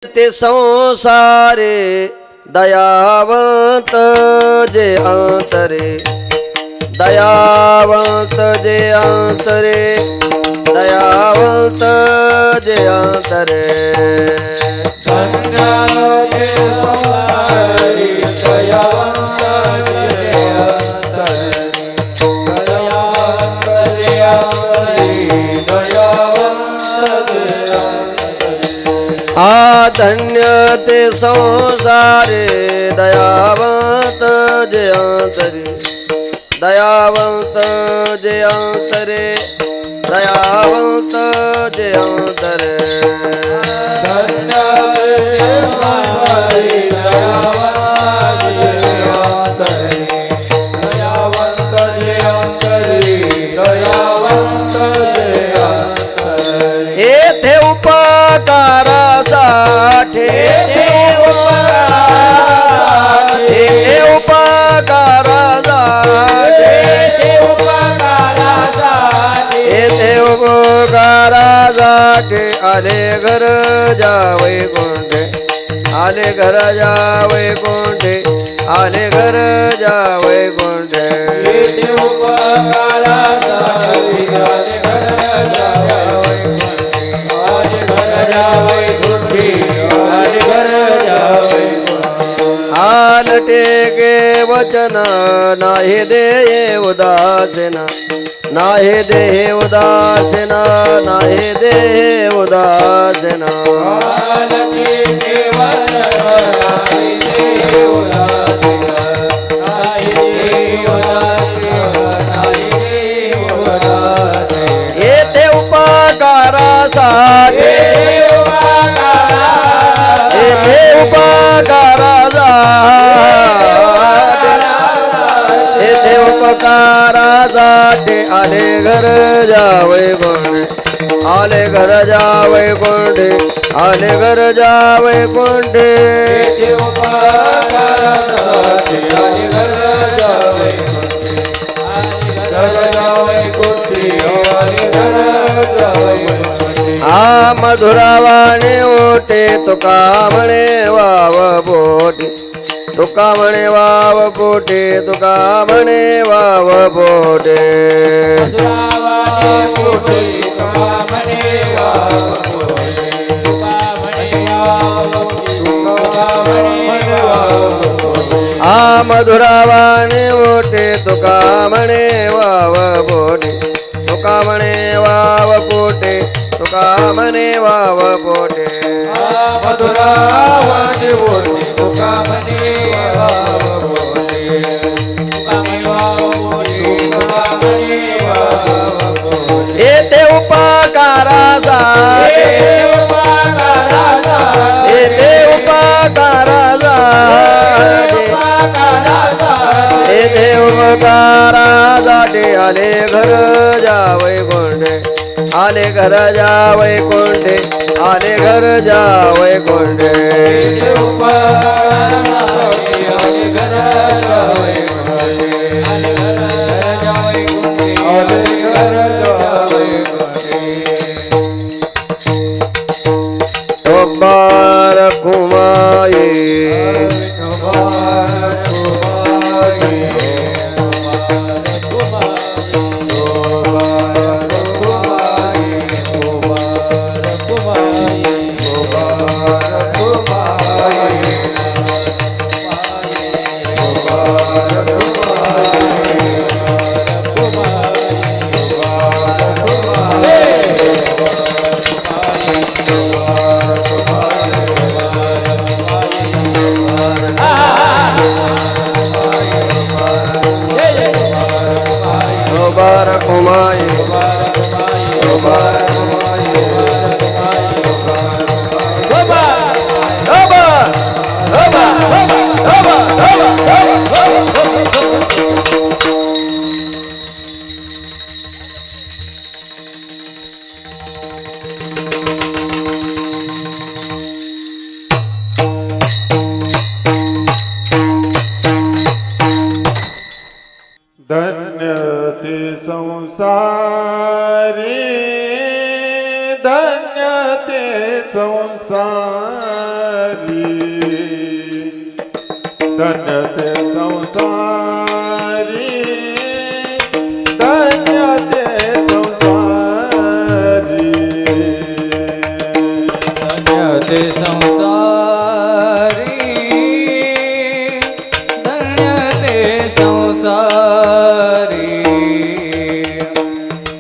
ते संसारे दयावंत जे अंतरे, दयावंत जे अंतरे, दयावंत जे अंतरे। संसारे संसारी दयावंत जे अंतरे, दयावंत जे अंतरे, दयावंत जे धन्य ते संसारे दयावंत जे अंतरे, दयावंत जे अंतरे, दयावंत जे अंतरे। धन्य संसारी दयावंत जे अंतरे, दयावंत जे अंतरे, दयावंत जे अंतरे। येथे उपकारासाठी, येथे उपकारासाठी आले घर जावई कोंडे, आले घर जावई कोंडे, आले घर जावई कोंडे। येथे उपकारासाठी आले घर जावई कोंडे, आले घर जावई कोंडे, आले घर जावई कोंडे। आलटे के वचन नाही दे उदासीना, नाही दे उदासीना, नाही दे उदासीना। आलटे के वचन नाही दे उदासीना, नाही दे उदासीना, नाही दे उदासीना। येथे उपकारासाठी, येथे उपकारासाठी, येथे उपकारासाठी आले घर जावई कोंडे, आले घर जावई कोंडे, आले घर जावई कोंडे। येथे उपकारासाठी आले घर जावई कोंडे, आले घर जावई कोंडे, आले घर जावई कोंडे। आ मधुरावाणे ओटे तुका म्हणे वाव बोटे, तुका म्हणे वाव बोटे, तुका म्हणे वाव बोटे। मधुरावाणे ओटे तुका म्हणे वाव बोटे, तुका म्हणे वाव बोटे, तुका म्हणे वाव बोटे। आ मधुरावाणे ओटे तुका म्हणे वाव बोटे, तुका म्हणे वाव बोटे, तुका म्हणे वाव बोटे। मधुरावाणे ओटे तुका म्हणे वाव बोटे, तुका म्हणे वाव बोटे, तुका म्हणे वाव बोटे। येथे उपकारासाठी, येथे उपकारासाठी, येथे उपकारासाठी आले घर जावई कोंडे, आले घर जावई कोंडे, आले घर जावई कोंडे। येथे उपकारासाठी आले घर जावई कोंडे, आले घर जावई कोंडे, आले घर जावई कोंडे। तोबार कुमाई, Ah धन्य ते संसारी धन्य ते संसारी धन्य ते संसारी धन्य ते संसारी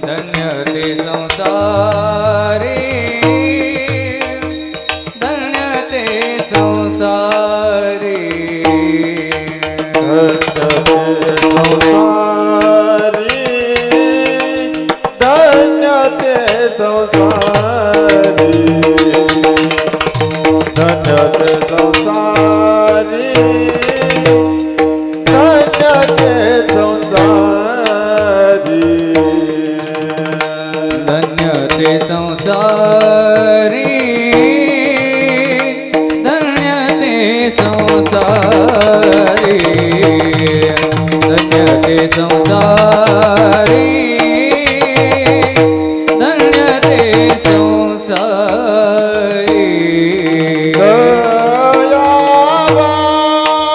धन्य ते संसारी धन्य ते संसारी धन्य ते संसारी धन्य ते संसारी धन्य ते संसारी धन्य ते संसारी धन्य ते संसारी धन्य ते संसारी धन्य ते संसारी दयावान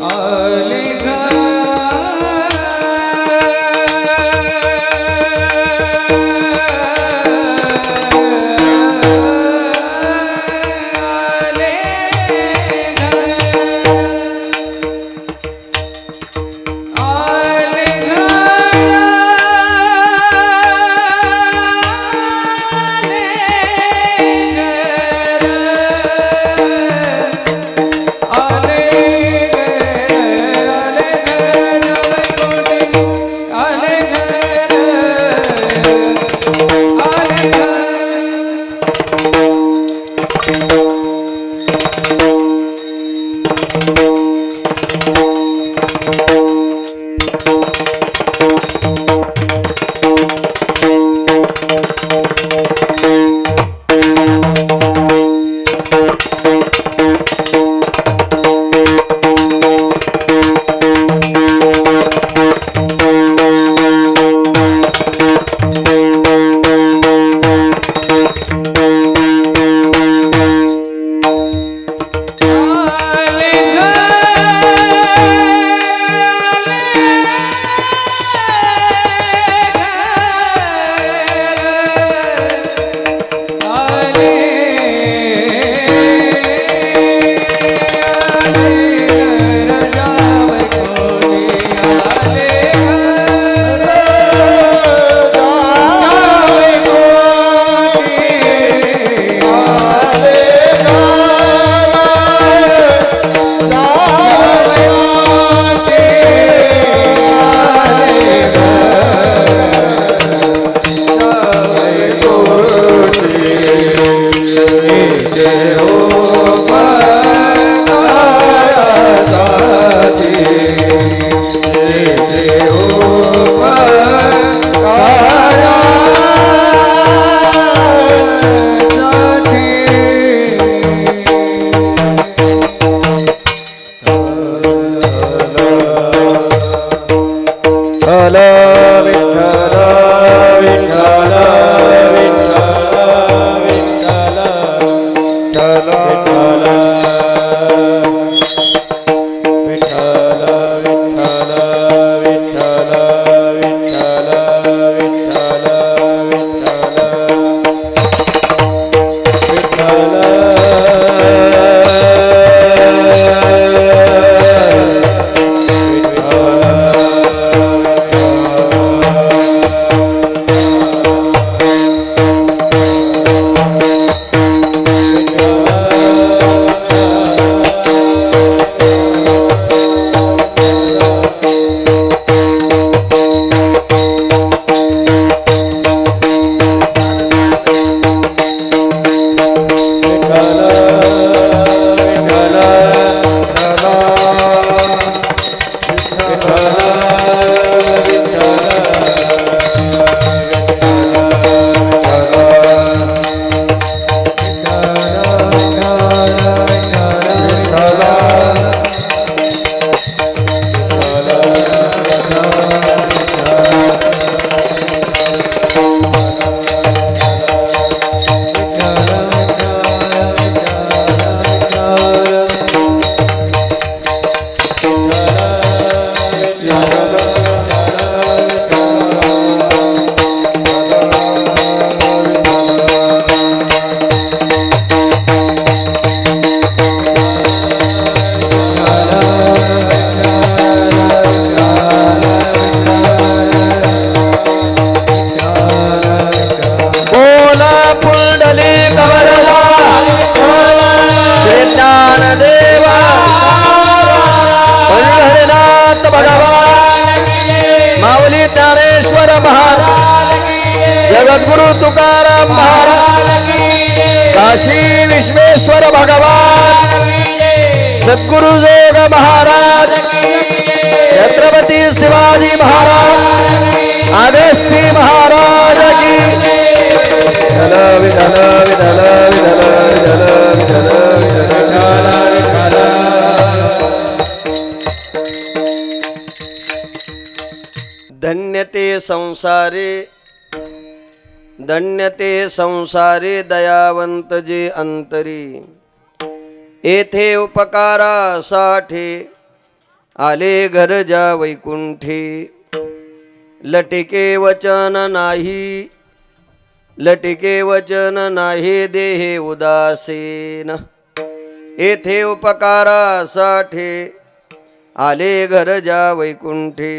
आले सद्गुरु तुकाराम महाराज, काशी विश्वेश्वर भगवान, सद्गुरु जोग महाराज, छत्रपति शिवाजी महाराज, अगस्ती महाराज की विठल विठल विठल विठल विठल विठल विठल। धन्यते संसारे, धन्यते संसारे दयावंत जे अंतरी, येथे उपकारासाठी आले घर जा वैकुंठी लटिके वचन नाही लटिके वचन नाही देहे उदासीन येथे उपकारासाठी आले घर जा वैकुंठी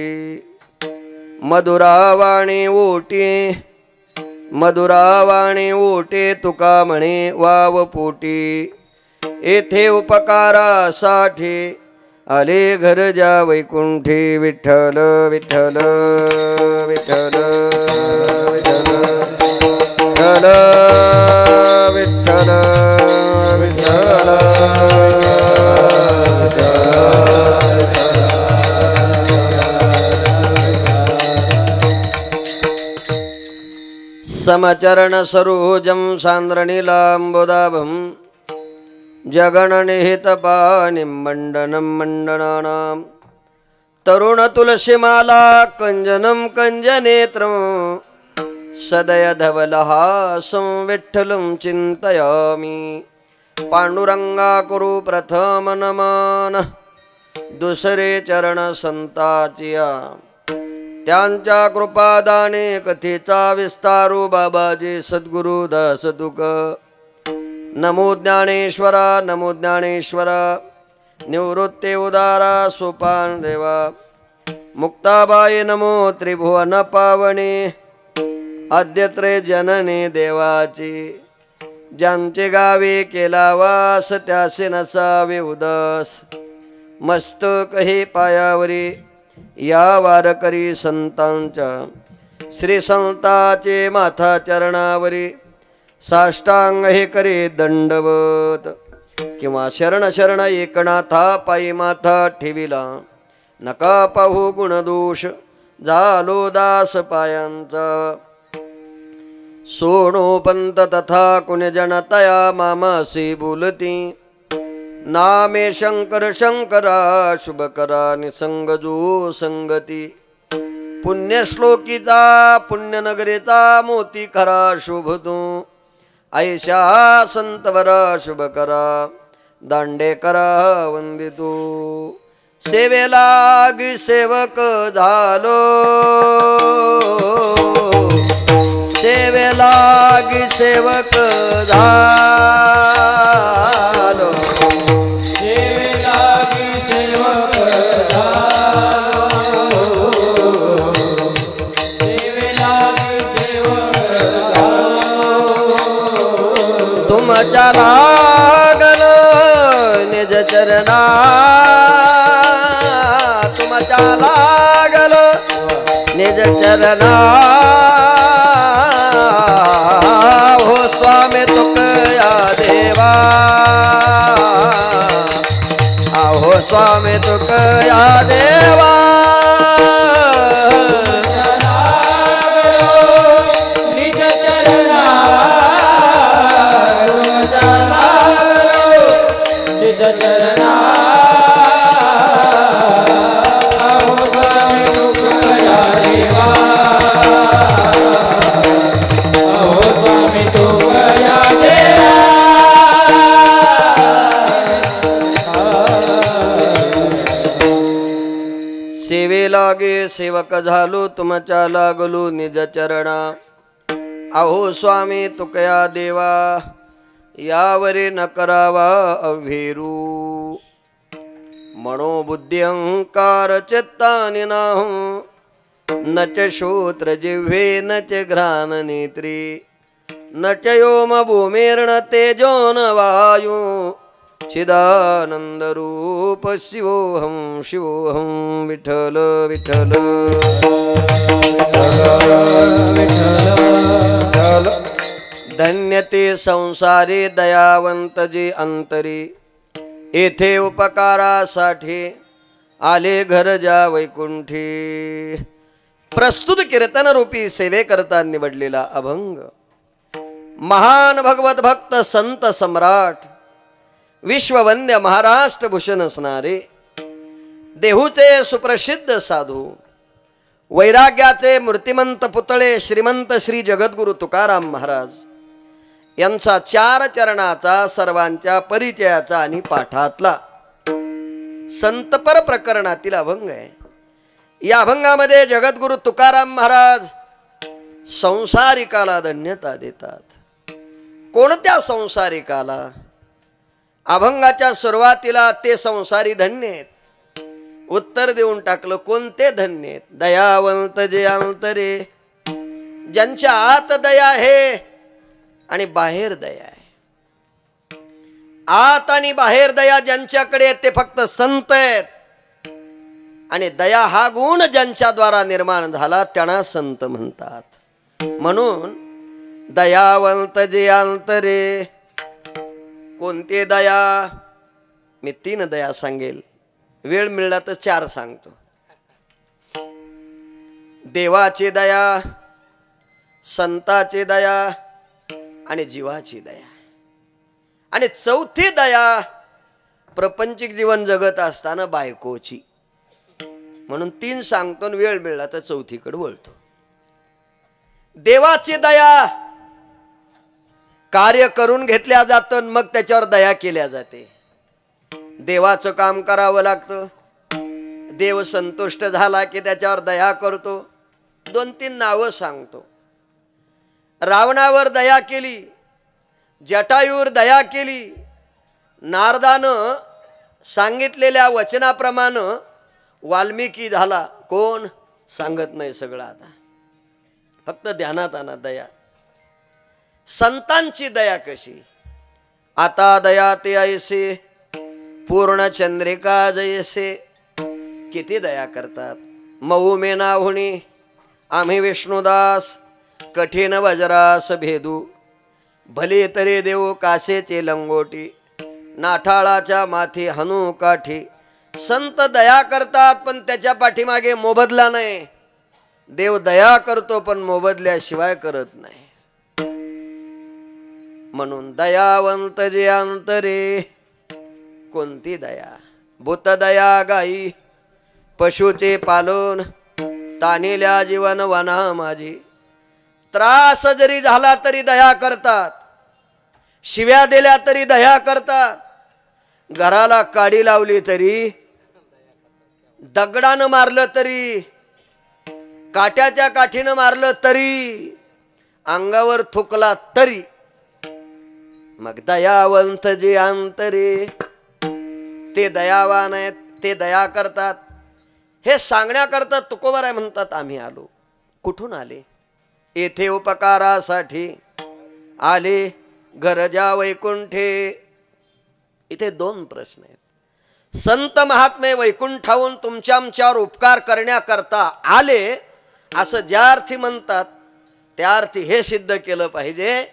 मधुरावाणी ओटे तुका म्हणे वाव पोटी येथे उपकारासाठी आले घर जा वैकुंठी विठ्ठल विठ्ठल विठ्ठल विठ्ठल विठ्ठल विठ्ठल समचरण सरोजं सान्द्रनीलाम्बुदाभं जगणनिहितपानिं मण्डनं मण्डनानां तरुणतुलसीमाला कञ्जनं कञ्जनेत्रं सदयधवलहासं विठ्ठलं चिन्तयामि पांडुरंगा कुरु प्रथम नमन दुसरे चरण संताचिया त्यांच्या कृपादाने कथेचा विस्तारू बाबाजी सद्गुरु दास तुक नमो ज्ञानेश्वरा निवृत्ते उदारा सोपान देवा मुक्ताबाई नमो त्रिभुवन पावणे आद्यत्रे जननी देवाची ज्यांचे गावे केला वास त्यासे नसावे उदास मस्तक हे पायावरी या वारकरी संतांच्या श्री संताचे माथा चरणावरी साष्टांग हे करे दंडवत किंवा शरण शरण एकनाथा पायी माथा ठेविला नका पाहू गुणदोष झालो दास पायांचा सोनो पंत तथा कुणजनतया मामासी बोलती नामे शंकर शंकरा शुभकरा निसंग जो संगती पुण्यश्लोकीचा पुण्यनगरीचा मोती खरा शोभतो ऐशा संतवरा शुभकरा दांडेकरा वंदितो सेवेला सेवक झालो सेवेला सेवक झालो तुमच्या लागल निज चरणा तुमच्या लागल निज चरणा हो स्वामी तुकया देवा हो स्वामी तुकया देवा लागे सेवक झालो तुमच्या लागलो निज चरणा अहो स्वामी तुकया देवा यावरे न करावा अव्हेरू मनोबुद्धी अहंकार चित्तानि नाहु न च श्रोत्र जिह्वे न च घ्राण नेत्री न च योम भूमिर्न तेजो न वायु चिदानंद रूप शिवोहम शिवोहम विठ्ठल विठ्ठल धन्य ते संसारी दयावंत जे अंतरी येथे उपकारासाठी आले घर जा वैकुंठी प्रस्तुत कीर्तन रूपी सेवेकरता निवडलेला अभंग महान भगवत भक्त संत सम्राट विश्ववंद्य महाराष्ट्र भूषण असणारे देहूचे सुप्रसिद्ध साधू वैराग्याचे मूर्तिमंत पुतळे श्रीमंत श्री जगद्गुरु तुकाराम महाराज यांचा चार चरणाचा सर्वांच्या परिचयाचा आणि पाठातला संतपर प्रकरणातील अभंग आहे. या अभंगामध्ये जगद्गुरु तुकाराम महाराज संसारिकाला धन्यता देतात. कोणत्या संसारिकाला? अभंगाच्या सुरुवातीला ते संसारी धन्य आहेत. उत्तर देऊन टाकलं, कोणते धन्य आहेत? दयावंत जे अंतरे, ज्यांच्या आत दया आहे आणि बाहेर दया आहे. आत आणि बाहेर दया ज्यांच्याकडे आहेत ते फक्त संत आहेत. आणि दया हा गुण ज्यांच्या द्वारा निर्माण झाला त्यांना संत म्हणतात. म्हणून दयावंत जे अंतरे. कोणते दया? मी 3 दया सांगेल, वेळ मिळला तर 4 सांगतो. देवाची दया, संताची दया आणि जीवाची दया. आणि चौथी दया प्रपंचिक जीवन जगत असताना बायकोची. म्हणून 3 सांगतो, वेळ मिळला तर चौथीकडे वळतो. देवाची दया कार्य करून घेतल्या जातं, मग त्याच्यावर दया केल्या जाते. देवाचं काम करावं लागतं. देव संतुष्ट झाला की त्याच्यावर दया करतो. 2-3 नावं सांगतो. रावणावर दया केली, जटायूवर दया केली. नारदानं सांगितलेल्या वचनाप्रमाणे वाल्मिकी झाला. कोण सांगत नाही सगळं, आता फक्त ध्यानात आणा दया. संतांची दया कशी? आता दया ते ऐसे पूर्ण चंद्रिका जैसे. किती दया करतात. मऊ मेना होणी आम्ही विष्णुदास, कठीण वज्रास भेदू, भले तरे देऊ कासेचे लंगोटी, नाठाळाच्या माथी हनू काठी. संत दया करतात पण त्याच्या पाठीमागे मोबदला नाही. देव दया करतो पण मोबदल्याशिवाय करत नाही. म्हणून दयावंत जे अंतरे. कोणती दया? भूत दया गाई, पशुचे पालन, तानिल्या जीवन वना माझी. त्रास जरी झाला तरी दया करतात, शिव्या दिल्या तरी दया करतात, घराला काडी लावली तरी, दगडानं मारलं तरी, काट्याच्या काठीनं मारलं तरी, अंगावर थुकला तरी. मग दयावंत जे अंतरे, ते दयावान आहेत, ते दया करतात. हे सांगण्याकरता तुकोबाराय म्हणतात आम्ही आलो. कुठून आले? येथे उपकारासाठी आले गरजा वैकुंठे. इथे 2 प्रश्न आहेत. संत महात्मे वैकुंठाहून तुमच्या आमच्यावर उपकार करण्याकरता आले असं ज्या अर्थी म्हणतात त्या अर्थी हे सिद्ध केलं पाहिजे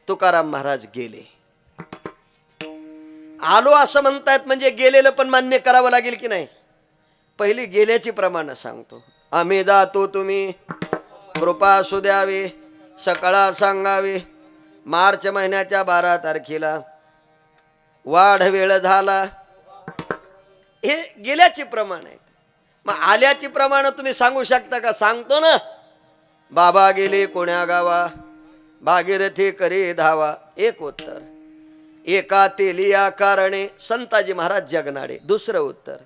तुकाराम महाराज गेले. आलो असं म्हणतायत म्हणजे गेलेलं पण मान्य करावं लागेल की नाही? पहिली गेल्याची प्रमाण सांगतो. आम्ही जातो तुम्ही कृपा असू द्यावी, सकाळा सांगावी. मार्च महिन्याच्या 12 तारखेला वाढ वेळ झाला. हे गेल्याची प्रमाण आहे. मग आल्याची प्रमाण तुम्ही सांगू शकता का? सांगतो ना. बाबा गेले कोण्या गावा, भागीरथी करी धावा. एक उत्तर. एका तेलिया कारणे संताजी महाराज जगनाडे. दुसरं उत्तर.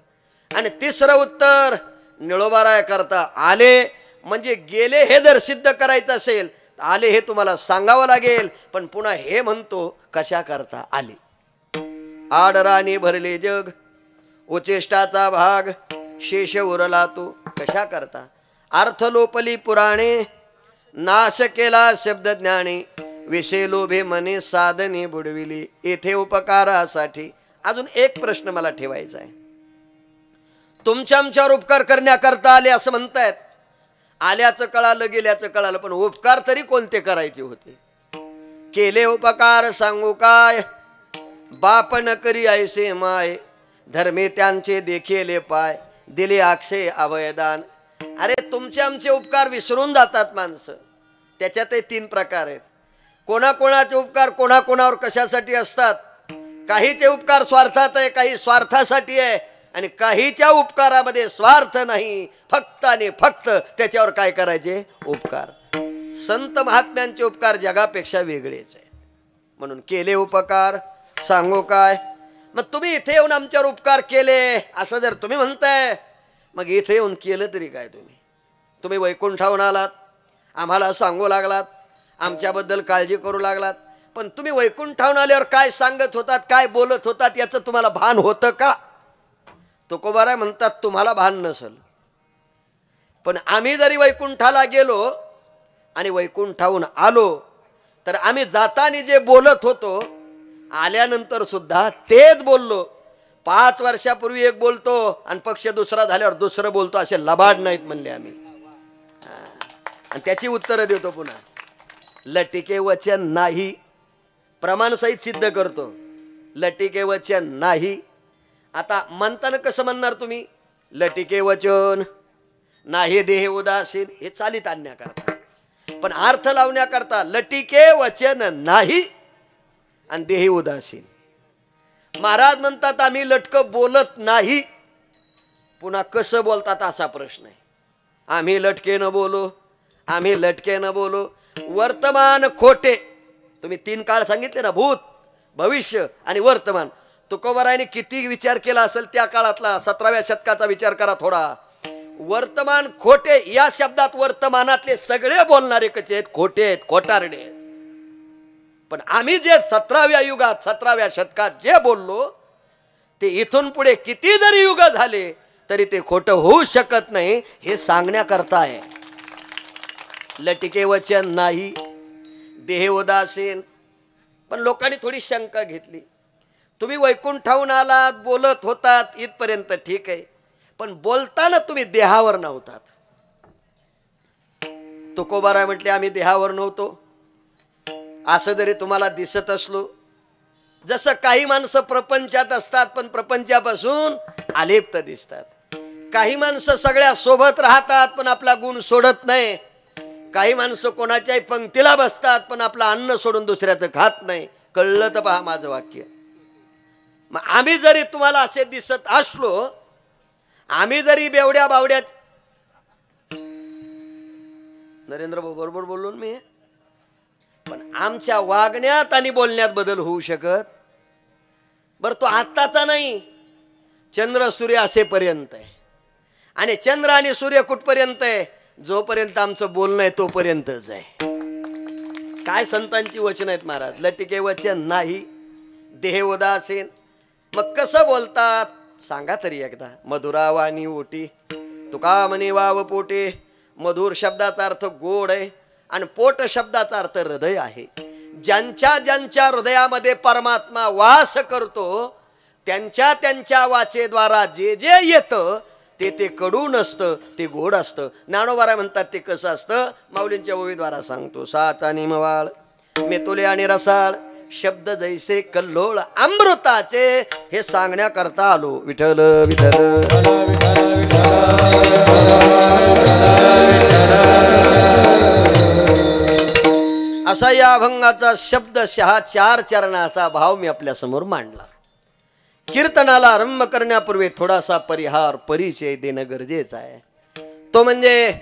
आणि तिसरं उत्तर निळोबाराय करता आले म्हणजे गेले हे जर सिद्ध करायचं असेल आले हे तुम्हाला सांगावं लागेल. पण पुन्हा हे म्हणतो कशा करता आले. आडराणी भरले जग, उचेष्टाचा भाग शेष उरला तो. कशा करता? अर्थ लोपली पुराणे, नाश केला शब्द ज्ञानी, विषय लोभे मने साधने बुडविली. येथे उपकारासाठी अजून एक प्रश्न मला ठेवायचा आहे. तुमच्या आमच्यावर उपकार करण्याकरता आले असं म्हणतायत. आल्याचं कळालं, गेल्याचं कळालं, पण उपकार तरी कोणते करायचे होते? केले उपकार सांगू काय, बाप न करी ऐसे माय, धर्मे त्यांचे देखिले पाय, दिले अक्षय अभयदान. अरे तुमचे आमचे उपकार विसरून जातात माणसं. त्याच्यातही 3 प्रकार आहेत. कोणाकोणाचे उपकार कोणाकोणावर कशासाठी असतात? काहीचे उपकार स्वार्थात आहे, काही स्वार्थासाठी आहे, आणि काहीच्या उपकारामध्ये स्वार्थ नाही, फक्त आणि फक्त त्याच्यावर काय करायचे? उपकार. संत महात्म्यांचे उपकार जगापेक्षा वेगळेच आहेत. म्हणून केले उपकार सांगू काय, मग तुम्ही इथे येऊन आमच्यावर उपकार केले असं जर तुम्ही म्हणताय, मग इथे येऊन केलं तरी काय? तुम्ही वैकुंठाहून आलात, आम्हाला सांगू लागलात, आमच्याबद्दल काळजी करू लागलात, पण तुम्ही वैकुंठाहून आल्यावर काय सांगत होतात, काय बोलत होतात याचं तुम्हाला भान होतं का? तुकोबाराय म्हणतात तुम्हाला भान नसेल, पण आम्ही जरी वैकुंठाला गेलो आणि वैकुंठाहून आलो तर आम्ही जाताना जे बोलत होतो आल्यानंतर सुद्धा तेच बोललो. 5 वर्षापूर्वी एक बोलतो आणि पक्ष दुसरा झाल्यावर दुसरं बोलतो, असे लबाड नाहीत म्हणले आम्ही. आणि त्याची उत्तरं देतो पुन्हा. लटिके वचन नाही, प्रमाणसहित सिद्ध करतो. लटिके वचन नाही. आता म्हणताना कसं म्हणणार तुम्ही? लटिके वचन नाही देह उदासीन, हे चालीत आणण्याकरता, पण अर्थ लावण्याकरता लटिके वचन नाही आणि देही उदासीन. महाराज म्हणतात आम्ही लटक बोलत नाही, पुन्हा कसं बोलतात असा प्रश्न आहे. आम्ही लटके न बोलो, आम्ही लटके न बोलो. वर्तमान खोटे. तुम्ही 3 काळ सांगितले ना, भूत, भविष्य आणि वर्तमान. तुकोबारायने किती विचार केला असेल त्या काळातला, 17व्या शतकाचा विचार करा थोडा. वर्तमान खोटे या शब्दात वर्तमानातले सगळे बोलणारे कसे आहेत? खोटे आहेत, खोटारडे आहेत. पण आम्ही जे 17व्या युगात 17व्या शतकात जे बोललो ते इथून पुढे किती जरी युग झाले तरी ते खोटं होऊ शकत नाही, हे सांगण्याकरता आहे. लटिके वचन नाही, देह उदासीन. पण लोकांनी थोडी शंका घेतली. तुम्ही वैकुंठाहून आलात, बोलत होतात इथपर्यंत ठीक आहे, पण बोलताना तुम्ही देहावर नव्हतात. तुकोबाराय म्हटले आम्ही देहावर नव्हतो. असं जरी तुम्हाला दिसत असलो, जसं काही माणसं प्रपंचात असतात पण प्रपंचापासून अलिप्त दिसतात. काही माणसं सगळ्या सोबत राहतात पण आपला गुण सोडत नाही. काही माणसं कोणाच्याही पंक्तीला बसतात पण आपलं अन्न सोडून दुसऱ्याचं खात नाही. कळलं तर पहा माझं वाक्य. मग आम्ही जरी तुम्हाला असे दिसत असलो, आम्ही जरी बेवड्या बावड्यात, नरेंद्र भाऊ बरोबर बोललो मी, पण आमच्या वागण्यात आणि बोलण्यात बदल होऊ शकत. बर तो आत्ताचा नाही, चंद्र सूर्य असेपर्यंत आहे. आणि चंद्र आणि सूर्य कुठपर्यंत आहे? जोपर्यंत आमचं बोलणं आहे तोपर्यंतच आहे. काय संतांची वचन आहेत महाराज. लटिके वचन नाही, देह उदासीन. मग कसं बोलतात सांगा तरी एकदा. मधुरावाणी ओटी, तुका म्हणे वाव पोटे. मधुर शब्दाचा अर्थ गोड आहे आणि पोट शब्दाचा अर्थ हृदय आहे. ज्यांच्या ज्यांच्या हृदयामध्ये परमात्मा वास करतो त्यांच्या त्यांच्या वाचेद्वारा जे जे येतं ते ते कडू नसतं, ते गोड असतं. ज्ञानोबाराय म्हणतात ते कसं असतं, माऊलींच्या ओवीद्वारा सांगतो. सात आणि मवाळ, मेतोले आणि रसाळ, शब्द जैसे कल्लोळ अमृताचे, हे सांगण्याकरता आलो. विठ्ठल विठ्ठल असा या अभंगाचा शब्दशः 4 चरणाचा भाव मी आपल्या समोर मांडला. कीर्तनाला आरंभ करण्यापूर्वी थोडासा परिचय देणं गरजेचं आहे. तो म्हणजे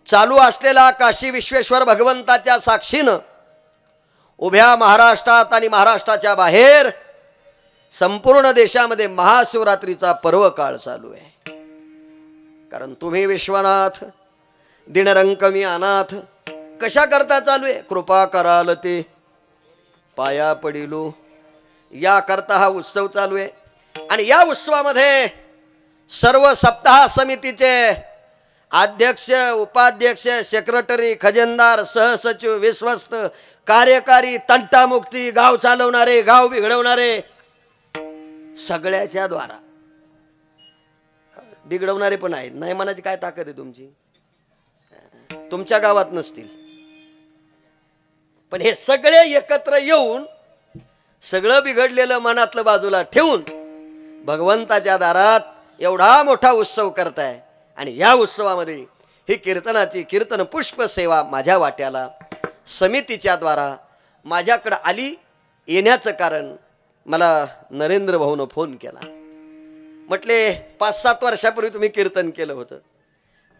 चालू असलेला काशी विश्वेश्वर भगवंताच्या साक्षीनं उभ्या महाराष्ट्रात आणि महाराष्ट्राच्या बाहेर संपूर्ण देशामध्ये महाशिवरात्रीचा पर्व काळ चालू आहे. कारण तुम्ही विश्वनाथ दिनरंकमी अनाथ कशा करता चालू आहे? कृपा कराल ते पाया पडिलो, या करता हा उत्सव चालू आहे. आणि या उत्सवामध्ये सर्व सप्ताह समितीचे अध्यक्ष, उपाध्यक्ष, सेक्रेटरी, खजिनदार, सहसचिव, विश्वस्त, कार्यकारी, तंटामुक्ती, गाव चालवणारे, गाव बिघडवणारे, सगळ्याच्या द्वारा बिघडवणारे पण आहेत. नाही मनाची काय ताकद आहे तुमची? तुमच्या गावात नसतील, पण हे सगळे एकत्र येऊन सगळं बिघडलेलं मनातलं बाजूला ठेवून भगवंताच्या दारात एवढा मोठा उत्सव करताय. आणि या उत्सवामध्ये ही कीर्तनाची कीर्तन पुष्प सेवा माझ्या वाट्याला समितीच्या द्वारा माझ्याकडे आली. येण्याचं कारण मला नरेंद्र भाऊनं फोन केला. म्हटले 5-7 वर्षापूर्वी तुम्ही कीर्तन केलं होतं,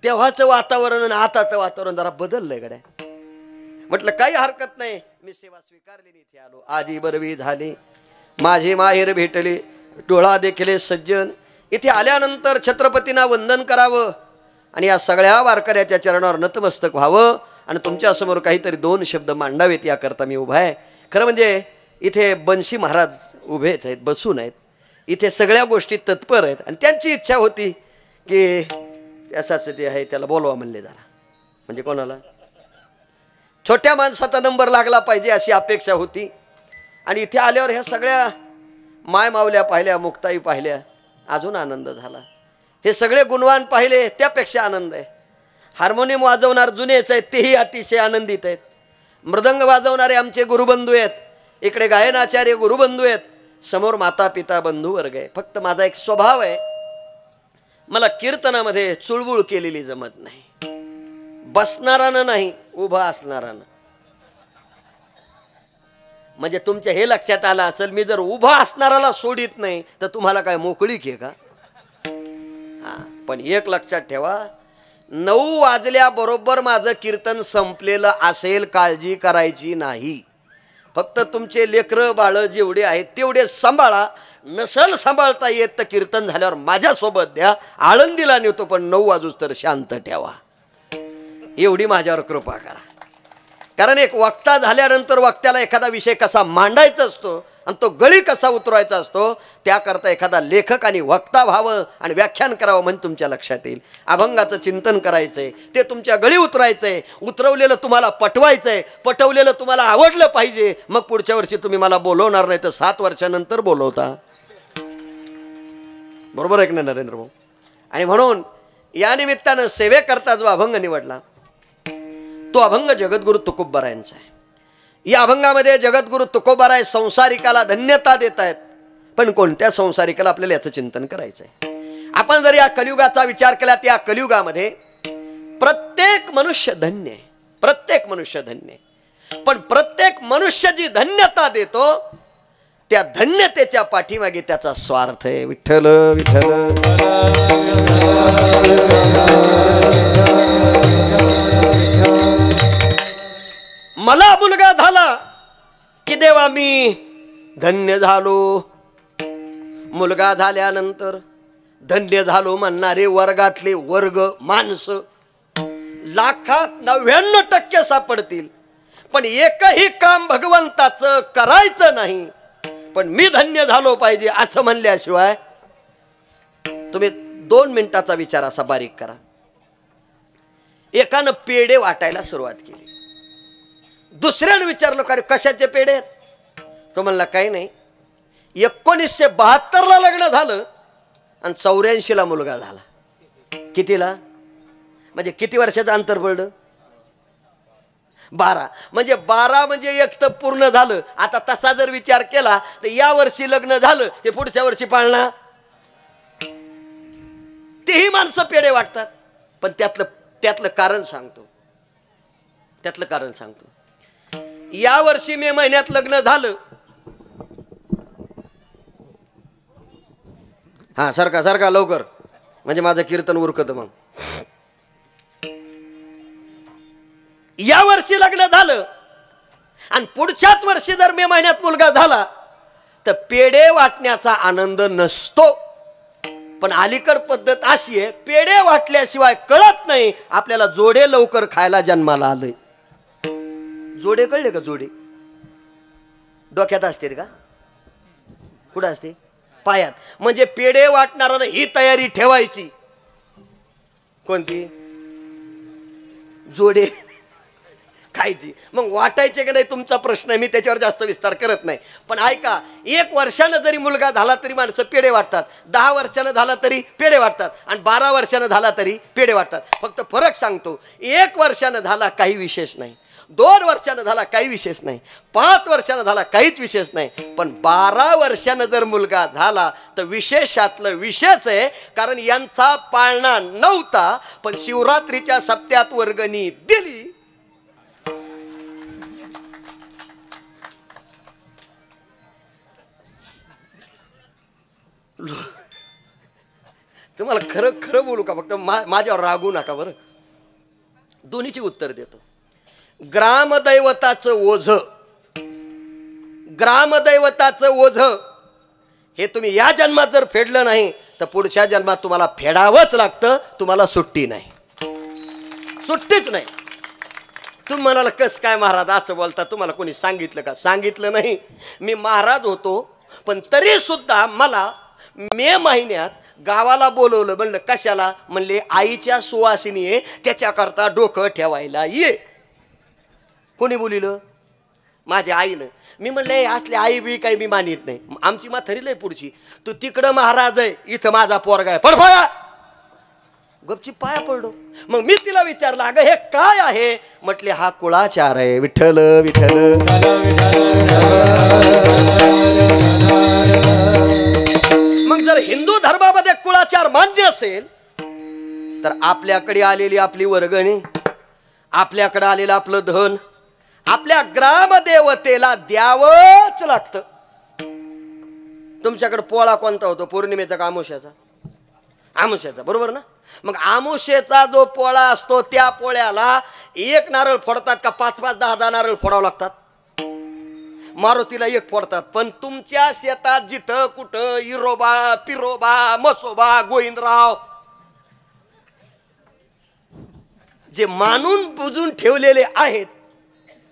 तेव्हाचं वातावरण आणि आताचं वातावरण जरा बदललंय गड्या. म्हटलं काही हरकत नाही, मी सेवा स्वीकारलेली इथे आलो. आजी बरवी झाली, माझी माहेर भेटले डोळा देखले सज्जन. इथे आल्यानंतर छत्रपतींना वंदन करावं आणि या सगळ्या वारकऱ्याच्या चरणावर नतमस्तक व्हावं आणि तुमच्यासमोर काहीतरी 2 शब्द मांडावेत याकरता मी उभा आहे. खरं म्हणजे इथे बंशी महाराज उभेच आहेत, बसून आहेत. इथे सगळ्या गोष्टी तत्पर आहेत आणि त्यांची इच्छा होती की असाच ते आहे त्याला बोलवा म्हणले जरा. म्हणजे कोणाला? छोट्या माणसाचा नंबर लागला पाहिजे अशी अपेक्षा होती. आणि इथे आल्यावर ह्या सगळ्या माय मावल्या पाहिल्या, मुक्ताई पाहिल्या, अजून आनंद झाला. हे सगळे गुणवान पाहिले त्यापेक्षा आनंद आहे. हार्मोनियम वाजवणार जुनेच आहेत तेही अतिशय आनंदित आहेत. मृदंग वाजवणारे आमचे गुरुबंधू आहेत, इकडे गायनाचार्य गुरुबंधू आहेत, समोर माता पिता बंधू वर्ग आहे. फक्त माझा एक स्वभाव आहे, मला कीर्तनामध्ये चुळबुळ केलेली जमत नाही. बसणारानं नाही, उभा असणारानं. म्हणजे तुमच्या हे लक्षात आलं असेल, मी जर उभा असणाराला सोडित नाही तर तुम्हाला काय मोकळीक आहे का? पण एक लक्षात ठेवा, 9 वाजल्याबरोबर माझं कीर्तन संपलेलं असेल काळजी करायची नाही. फक्त तुमचे लेकरं बाळ जेवढे आहेत तेवढे सांभाळा. नसल सांभाळता येत तर कीर्तन झाल्यावर माझ्यासोबत द्या, आळंदीला नेतो, पण 9 वाजूस तर शांत ठेवा. एवढी माझ्यावर कृपा करा. कारण एक वक्ता झाल्यानंतर वक्त्याला एखादा विषय कसा मांडायचा असतो आणि तो गळी कसा उतरवायचा असतो, त्याकरता एखादा लेखक आणि वक्ता व्हावं आणि व्याख्यान करावं म्हणजे तुमच्या लक्षात येईल. अभंगाचं चिंतन करायचंय, ते तुमच्या गळी उतरायचंय, उतरवलेलं तुम्हाला पटवायचंय, पटवलेलं तुम्हाला आवडलं पाहिजे. मग पुढच्या वर्षी तुम्ही मला बोलवणार नाही तर 7 वर्षानंतर बोलवता. बरोबर आहे की नाही नरेंद्र भाऊ? आणि म्हणून या निमित्तानं सेवेकरता जो अभंग निवडला तो अभंग जगद्गुरु तुकोबारायांचा आहे. या अभंगामध्ये जगद्गुरु तुकोबाराय संसारिकाला धन्यता देत आहेत. पण कोणत्या संसारिकाला आपल्याला याचं चिंतन करायचं आहे. आपण जर या कलियुगाचा विचार केला तर या कलियुगामध्ये प्रत्येक मनुष्य धन्य आहे, प्रत्येक मनुष्य धन्य आहे. पण प्रत्येक मनुष्य जी धन्यता देतो त्या धन्यतेच्या पाठीमागे त्याचा स्वार्थ आहे. विठ्ठल विठ्ठल मला मुलगा झाला की देवा मी धन्य झालो. मुलगा झाल्यानंतर धन्य झालो म्हणणारे वर्गातले वर्ग माणसं लाखात 99% सापडतील, पण एकही काम भगवंताचं करायचं नाही. पण मी धन्य झालो पाहिजे असं म्हणल्याशिवाय तुम्ही 2 मिनिटाचा विचार असा बारीक करा. एकानं पेढे वाटायला सुरुवात केली. दुसऱ्यानं विचारलं का रे कशाचे पेढे आहेत? तो म्हणला काही नाही. 1972ला लग्न झालं आणि 84ला मुलगा झाला. कितीला? म्हणजे किती वर्षाचं अंतर पडलं? 12. म्हणजे 12 म्हणजे एक तर पूर्ण झालं. आता तसा जर विचार केला तर या वर्षी लग्न झालं ते पुढच्या वर्षी पाळणार. तेही माणसं पेढे वाटतात. पण त्यातलं कारण सांगतो, त्यातलं कारण सांगतो. या वर्षी मे महिन्यात लग्न झालं. हा सारखा सारखा लवकर म्हणजे माझं कीर्तन उरकत. मग या वर्षी लग्न झालं आणि पुढच्याच वर्षी जर मे महिन्यात मुलगा झाला तर पेढे वाटण्याचा आनंद नसतो. पण अलीकड पद्धत अशी आहे, पेढे वाटल्याशिवाय कळत नाही आपल्याला जोडे लवकर खायला जन्माला आलोय. जोडे कळले का? जोडे डोक्यात असते का? कुठं असते? पायात. म्हणजे पेढे वाटणारा ही तयारी ठेवायची. कोणती? जोडे खायची. मग वाटायचे का नाही तुमचा प्रश्न आहे, मी त्याच्यावर जास्त विस्तार करत नाही. पण ऐका, 1 वर्षानं जरी मुलगा झाला तरी माणसं पेढे वाटतात, 10 वर्षानं झाला तरी पेढे वाटतात आणि 12 वर्षानं झाला तरी पेढे वाटतात. फक्त फरक सांगतो, 1 वर्षानं झाला काही विशेष नाही, 2 वर्षानं झाला काही विशेष नाही, 5 वर्षानं झाला काहीच विशेष नाही. पण 12 वर्षानं जर मुलगा झाला तर विशेषातलं विशेष आहे. कारण यांचा पाळणा नव्हता पण शिवरात्रीच्या सप्त्यात वर्गणी दिली. तुम्हाला खरं खरं बोलू का? फक्त माझ्यावर रागू नका बरं. दोन्हीची उत्तर देतो. ग्रामदैवताचं ओझ, ग्रामदैवताचं ओझ हे तुम्ही या जन्मात जर फेडलं नाही तर पुढच्या जन्मात तुम्हाला फेडावंच लागतं. तुम्हाला सुट्टी नाही, सुट्टीच नाही. तुम्ही म्हणाला कस काय महाराज असं बोलता, तुम्हाला कोणी सांगितलं का? सांगितलं नाही. मी महाराज होतो पण तरी सुद्धा मला मे महिन्यात गावाला बोलवलं. म्हणलं कशाला? म्हणले आईच्या सुवासिनी आहे त्याच्याकरता डोकं ठेवायला ये. कोणी बोलिलं? माझ्या आईनं. मी म्हणले असले आई बी काही मी मानित नाही. आमची म्हातारी लय पुढची. तू तिकडं महाराज आहे, इथं माझा पोरगा आहे, पड पाया. गपची पाया पडलो. मग मी तिला विचारलं अगं हे काय आहे? म्हटले हा कुळाचार आहे. विठ्ठल विठ्ठल. मग जर हिंदू धर्मामध्ये कुळाचार मान्य असेल तर आपल्याकडे आलेली आपली वर्गणी, आपल्याकडे आलेलं आपलं धन आपल्या ग्रामदेवतेला द्यावंच लागतं. तुमच्याकडे पोळा कोणता होतो? पौर्णिमेचा का आमुष्याचा? आमुष्याचा, बरोबर ना? मग आमुष्याचा जो पोळा असतो त्या पोळ्याला एक नारळ फोडतात का 5-5, 10-10 नारळ फोडावं लागतात? मारुतीला एक फोडतात. पण तुमच्या शेतात जिथं कुठं इरोबा, पिरोबा, मसोबा, गोविंदराव जे मानून बुजून ठेवलेले आहेत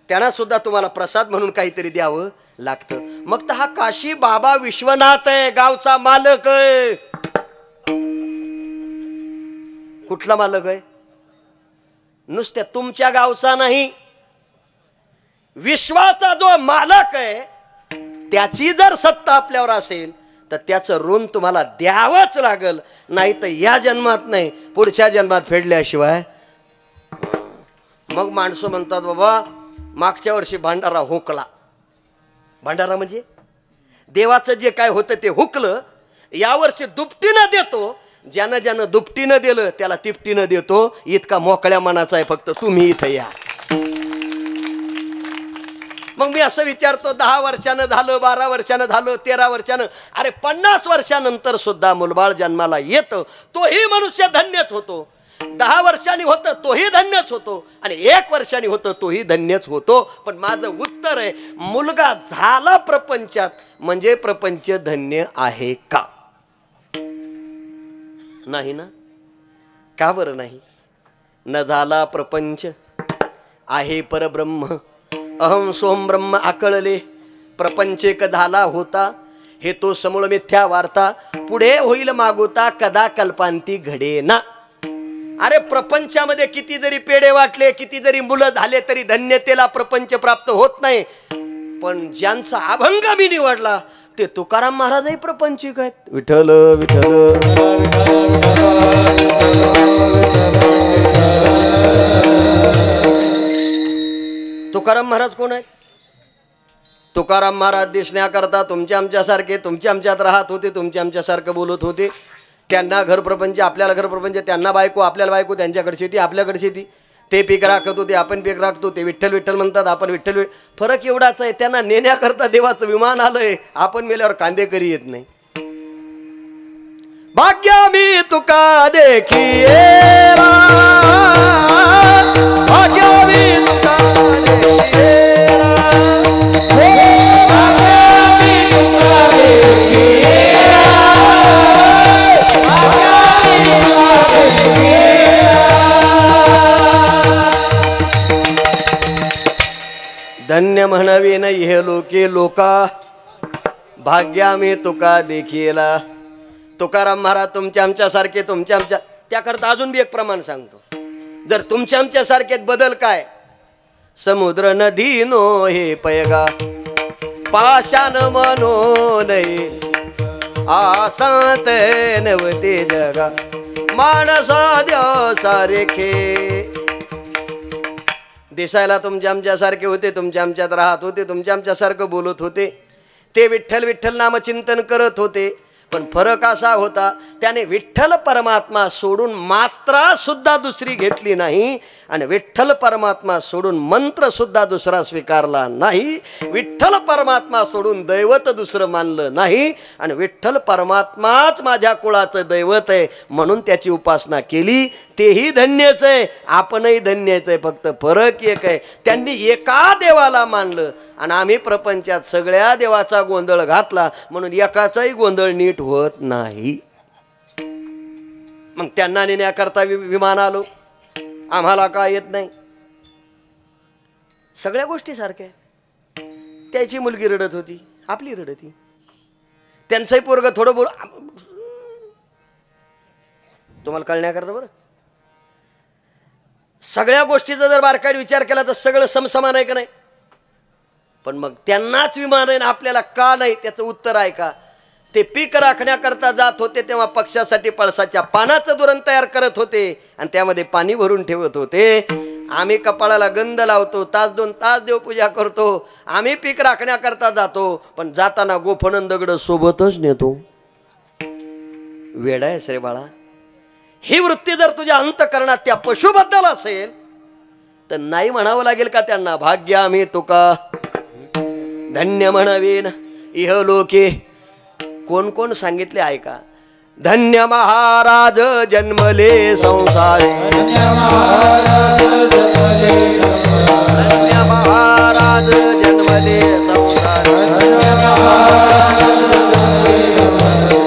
त्यांना सुद्धा तुम्हाला प्रसाद म्हणून काहीतरी द्यावं लागतं. मग तर हा काशी बाबा विश्वनाथ आहे, गावचा मालक आहे. कुठला मालक आहे? नुसत्या तुमच्या गावचा नाही, विश्वाचा जो मालक आहे त्याची जर सत्ता आपल्यावर असेल तर त्याचं ऋण तुम्हाला द्यावंच लागल. नाही तर या जन्मात नाही, पुढच्या जन्मात फेडल्याशिवाय. मग माणसं म्हणतात बाबा मागच्या वर्षी भांडारा हुकला. भांडारा म्हणजे देवाचं जे काय होतं ते हुकलं. यावर्षी दुपटीनं देतो. ज्यानं ज्यानं दुपटीनं दिलं त्याला तिपटीनं देतो. इतका मोकळ्या मनाचा आहे फक्त तुम्ही इथं या. मग मी असं विचारतो 10 वर्षानं झालं, 12 वर्षानं झालं, 13 वर्षानं, अरे 50 वर्षानंतर सुद्धा मुलबाळ जन्माला येतं तोही मनुष्य धन्यच होतो. 10 वर्षांनी होतं तोही धन्यच होतो आणि 1 वर्षांनी होतं तोही धन्यच होतो. पण माझं उत्तर आहे मुलगा झाला प्रपंचात म्हणजे प्रपंच धन्य आहे का? नाही ना. का बरं नाही? न झाला प्रपंच आहे परब्रह्म. अहम सोम ब्रह्म आकळले प्रपंच एक झाला होता. हे तो समूळ मिथ्या वार्ता पुढे होईल मागोता कदा कल्पांती घडे ना. अरे प्रपंचामध्ये किती जरी पेढे वाटले, किती जरी मुलं झाले तरी धन्यतेला प्रपंच प्राप्त होत नाही. पण ज्यांचा अभंग मी निवडला ते तुकाराम महाराजही प्रपंचिक आहेत. विठ्ठल विठ्ठल. तुकाराम महाराज कोण आहेत? तुकाराम महाराज दिसण्याकरता तुमच्या आमच्यासारखे तुमच्या आमच्यात राहत होते, तुमच्या आमच्यासारखं बोलत होते. त्यांना घर प्रपंच, आपल्याला घर प्रपंच. त्यांना बायको, आपल्याला बायको. त्यांच्याकडे शेती, आपल्याकडे शेती. ते पीक राखत होते, आपण पीक राखतो. ते विठ्ठल विठ्ठल म्हणतात, आपण विठ्ठल. फरक एवढाच आहे त्यांना नेण्याकरता देवाचं विमान आलंय, आपण मेल्यावर कांदेकरी येत नाही. भाग्या मी तुका देखिएला, भाग्या मी तुका देखिएला, भाग्या मी तुका देखिएला, धन्य म्हणावे नाही हे लोके लोका, भाग्या मी तुका देखिएला. तुकाराम महाराज तुमच्या आमच्यासारखे, तुमच्या आमच्या. त्याकरता अजून बी एक प्रमाण सांगतो. जर तुमच्या आमच्यासारखे बदल काय? समुद्र नदी नो हे पैगा पाषाण मनो नये आसात नवते जगा मानसा द्या सारेखे. दिसायला तुमच्या आमच्यासारखे होते, तुमच्या आमच्यात राहत होते, तुमच्या आमच्यासारखं बोलत होते. ते विठ्ठल विठ्ठल नामचिंतन करत होते. पण फरक असा होता, त्याने विठ्ठल परमात्मा सोडून मात्रा सुद्धा दुसरी घेतली नाही आणि विठ्ठल परमात्मा सोडून मंत्र सुद्धा दुसरा स्वीकारला नाही. विठ्ठल परमात्मा सोडून दैवत दुसरं मानलं नाही आणि विठ्ठल परमात्माच माझ्या कुळाचं दैवत आहे म्हणून त्याची उपासना केली. तेही धन्यच आहे, आपणही धन्यच आहे. फक्त फरक एक आहे, त्यांनी एका देवाला मानलं आणि आम्ही प्रपंचात सगळ्या देवाचा गोंधळ घातला म्हणून एकाचाही गोंधळ नीट होत नाही. मग त्यांना नेण्याकरता विमान आलो, आम्हाला काय येत नाही. सगळ्या गोष्टी सारख्या. त्याची मुलगी रडत होती, आपली रडती. त्यांचंही पोरग थोडं बोल, तुम्हाला कळण्याकरता बरं. सगळ्या गोष्टीचा जर बारकाईने विचार केला तर सगळं समसमान आहे का नाही. पण मग त्यांनाच विमान आहे आपल्याला का नाही, त्याचं उत्तर आहे का. ते पीक राखण्याकरता जात होते तेव्हा पक्षासाठी पळसाच्या पानाचं धोरण तयार करत होते आणि त्यामध्ये पाणी भरून ठेवत होते. आम्ही कपाळाला गंध लावतो, तास 2 तास देवपूजा करतो. आम्ही पीक राखण्याकरता जातो पण जाताना गोफणन दगड सोबतच नेतो. वेडा आहेस रे बाळा. ही वृत्ती जर तुझ्या अंतकरणात त्या पशुबद्दल असेल तर नाही म्हणावं लागेल का त्यांना, भाग्य आम्ही तुका धन्य म्हणवीन इहलोके. कोण कोण सांगितले ऐका. धन्य महाराज जन्मले संसारी, धन्य महाराज जन्मले संसारी,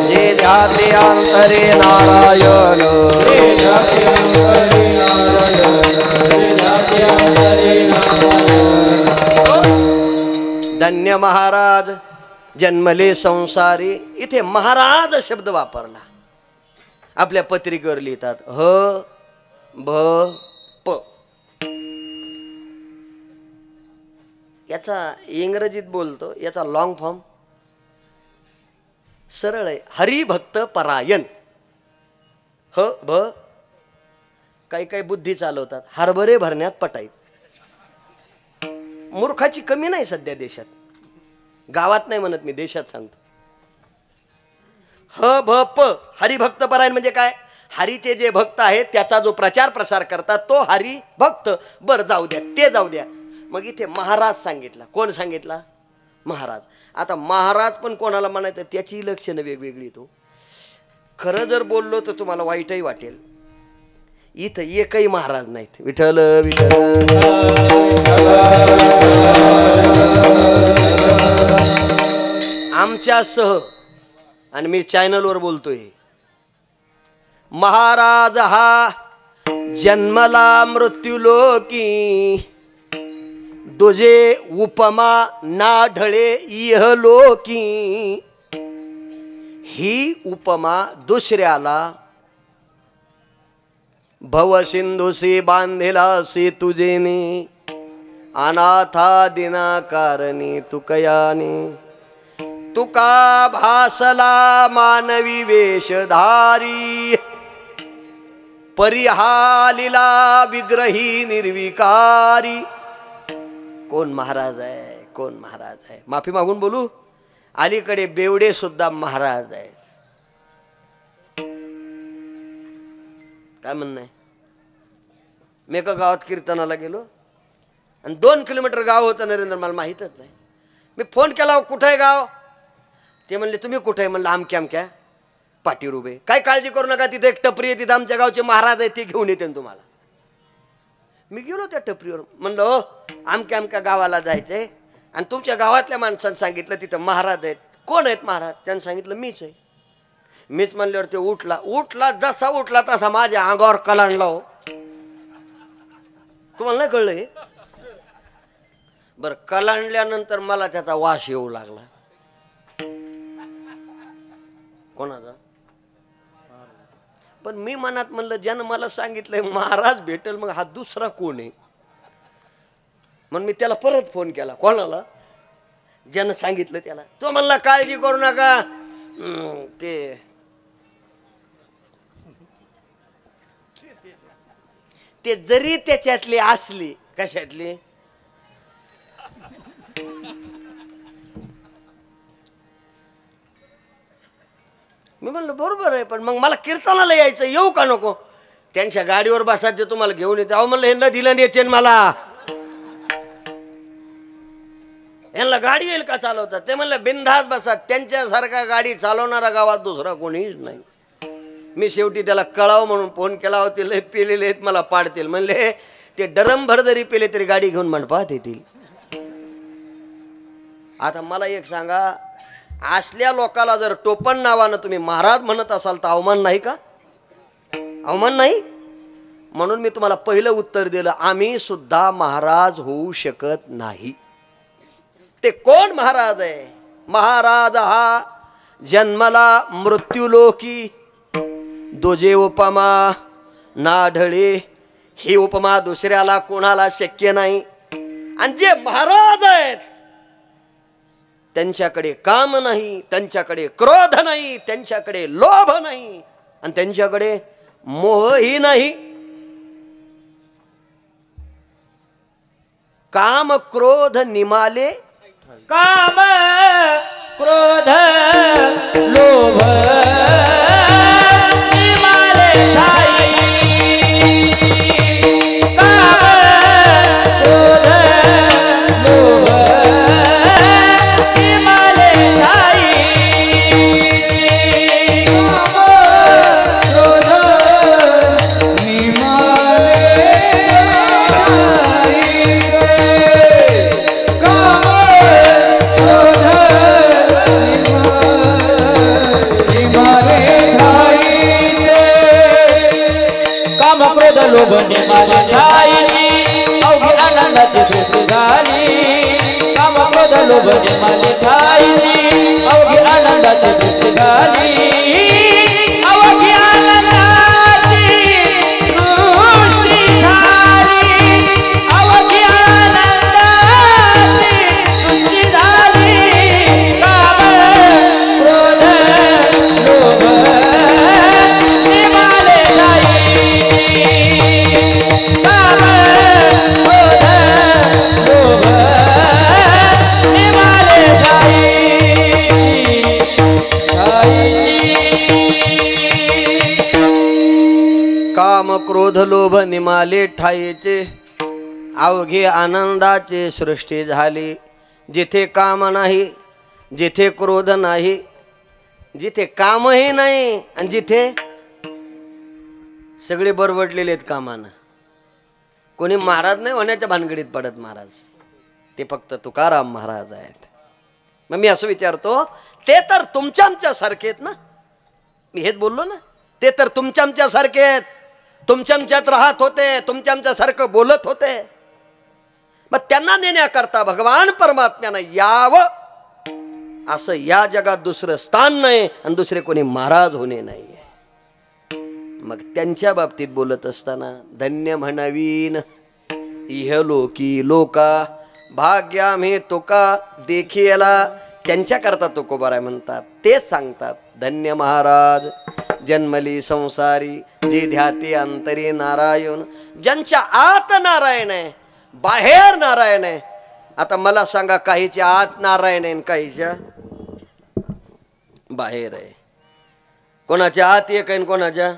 जे ध्याते अंतरे नारायण, धन्य महाराज जन्मले संसारी. इथे महाराज शब्द वापरला. आपल्या पत्रिकेवर लिहितात ह भ प. याचा इंग्रजीत बोलतो, याचा लॉंग फॉर्म सरळ आहे, हरिभक्त परायण. ह भ. काही काही बुद्धी चालवतात, हरभरे भरण्यात पटाईत. मूर्खाची कमी नाही सध्या देशात, गावात नाही म्हणत मी, देशात सांगतो. ह भ प हरिभक्त परायण म्हणजे काय. हरीचे जे भक्त आहेत त्याचा जो प्रचार प्रसार करतात तो हरी भक्त. बर जाऊ द्या, ते जाऊ द्या. मग इथे महाराज सांगितला. कोण सांगितला? महाराज. आता महाराज पण कोणाला म्हणायचं त्याची लक्षणं वेगवेगळी. तो खरं जर बोललो तर तुम्हाला वाईटही वाटेल. इथं एकही महाराज नाहीत. विठ्ठल विठ्ठल. आमच्यासह आणि मी चॅनलवर बोलतोय. महाराज हा जन्मला मृत्यूलोकी, दुजे उपमा ना ढळे इहलोकी. ही उपमा दुसऱ्याला भवसिंधुसी बांधिला सी तुझेने, अनाथा दिना कारणी तुकयाने. तुका भासला मानवी वेशधारी, परिहालिला विग्रही निर्विकारी. कोण महाराज आहे, कोण महाराज आहे. माफी मागून बोलू, अलीकडे बेवडे सुद्धा महाराज आहेत. काय म्हणणं आहे. मी एका गावात कीर्तनाला गेलो आणि 2 किलोमीटर गाव होतं नरेंद्र, मला माहीतच नाही. मी फोन केला, कुठं आहे गाव. ते म्हणले तुम्ही कुठे आहे. म्हणलं आमक्या आमक्या पाठीवर उभे. काय काळजी करू नका, तिथे एक टपरी आहे, तिथे आमच्या गावचे महाराज आहे, ते घेऊन येते तुम्हाला. मी गेलो त्या टपरीवर. म्हणलं हो आमक्या आमक्या गावाला जायचंय आणि तुमच्या गावातल्या माणसांनी सांगितलं तिथं महाराज आहेत. कोण आहेत महाराज. त्यांनी सांगितलं मीच आहे. मीच म्हणल्यावर ते उठला. जसा उठला तसा माझ्या अंगावर कलांडला. हो तुम्हाला नाही कळलं हे. बरं कलांडल्यानंतर मला त्याचा वास येऊ लागला. कोणाचा. पण मी मनात म्हणलं ज्यानं मला सांगितलंय महाराज भेटेल मग हा दुसरा कोण आहे. म्हणून मी त्याला परत फोन केला. कोणाला. ज्यानं सांगितलं त्याला. तो म्हणला काळजी करू नका, ते जरी त्याच्यातले असले. कशातले. मी म्हणलं बरोबर आहे, पण मग मला कीर्तनाला यायचं, येऊ का नको? त्यांच्या गाडीवर बसायचं, तुम्हाला घेऊन येते. अहो म्हणलं ह्यांना दिलं येते मला, ह्यांना गाडी येईल का चालवतात? ते म्हणलं बिनधास्त बसा, त्यांच्यासारखा गाडी चालवणारा गावात दुसरा कोणीच नाही. मी शेवटी त्याला कळावं म्हणून फोन केला होते, लय पेलेले आहेत मला पाडतील म्हणले. ते डरमभर जरी पेले तरी गाडी घेऊन मंडपात येतील. आता मला एक सांगा, असल्या लोकाला जर टोपण नावानं तुम्ही महाराज म्हणत असाल तर अवमान नाही का? अवमान नाही? म्हणून मी तुम्हाला पहिलं उत्तर दिलं, आम्ही सुद्धा महाराज होऊ शकत नाही. ते कोण महाराज आहे? महाराज हा जन्मला मृत्यूलोकी, दोजे उपमा नाढळे, ही उपमा दुसऱ्याला कोणाला शक्य नाही. आणि जे महाराज आहेत त्यांच्याकडे काम नाही, त्यांच्याकडे क्रोध नाही, त्यांच्याकडे लोभ नाही, आणि त्यांच्याकडे मोहही नाही. काम क्रोध निमाले, काम क्रोध लोभ निमाले ठाई. काम क्रोध लोभ निमाले ठाई. लोभ निमाले ठाई, अवघी आनंदाची सृष्टी झाली. काम क्रोध लोभ निमाले ठाई, अवघी आनंदाची सृष्टी झाली. अवघी आनंदाची सृष्टी झाली. अवघी आनंदाची सृष्टी झाली. काम क्रोध लोभ निमाले ठाई. काम क्रोध लोभ निमाले ठाईचे, अवघे आनंदाचे सृष्टी झाली. जिथे काम नाही, जिथे क्रोध नाही, जिथे कामही नाही, आणि जिथे सगळे बरवडलेले आहेत कामानं. कोणी महाराज नाही होण्याच्या भानगडीत पडत महाराज, ते फक्त तुकाराम महाराज आहेत. मग मी असं विचारतो, ते तर तुमच्या आमच्या सारखे आहेत ना? मी हेच बोललो ना, ते तर तुमच्या आमच्या सारखे आहेत, तुमच्या आमच्यात राहत होते, तुमच्या आमच्या सारखं बोलत होते. मग त्यांना नेण्याकरता भगवान परमात्म्यानं यावं, असं या जगात दुसरं स्थान नाही, आणि दुसरे कोणी महाराज होणे नाही. मग त्यांच्या बाबतीत बोलत असताना धन्य म्हणावीन इहलोकी लोका, भाग्या मे तुका देखियला. त्यांच्याकरता तुकोबाराय म्हणतात, तेच सांगतात, धन्य महाराज जन्मली संसारी, जे ध्याते अंतरी नारायण. ज्यांच्या आत नारायण आहे, बाहेर नारायण आहे. आता मला सांगा, काहीच्या आत नारायण आहे, काहीच्या बाहेर आहे. कोणाच्या आत एक आहे, कोणाच्या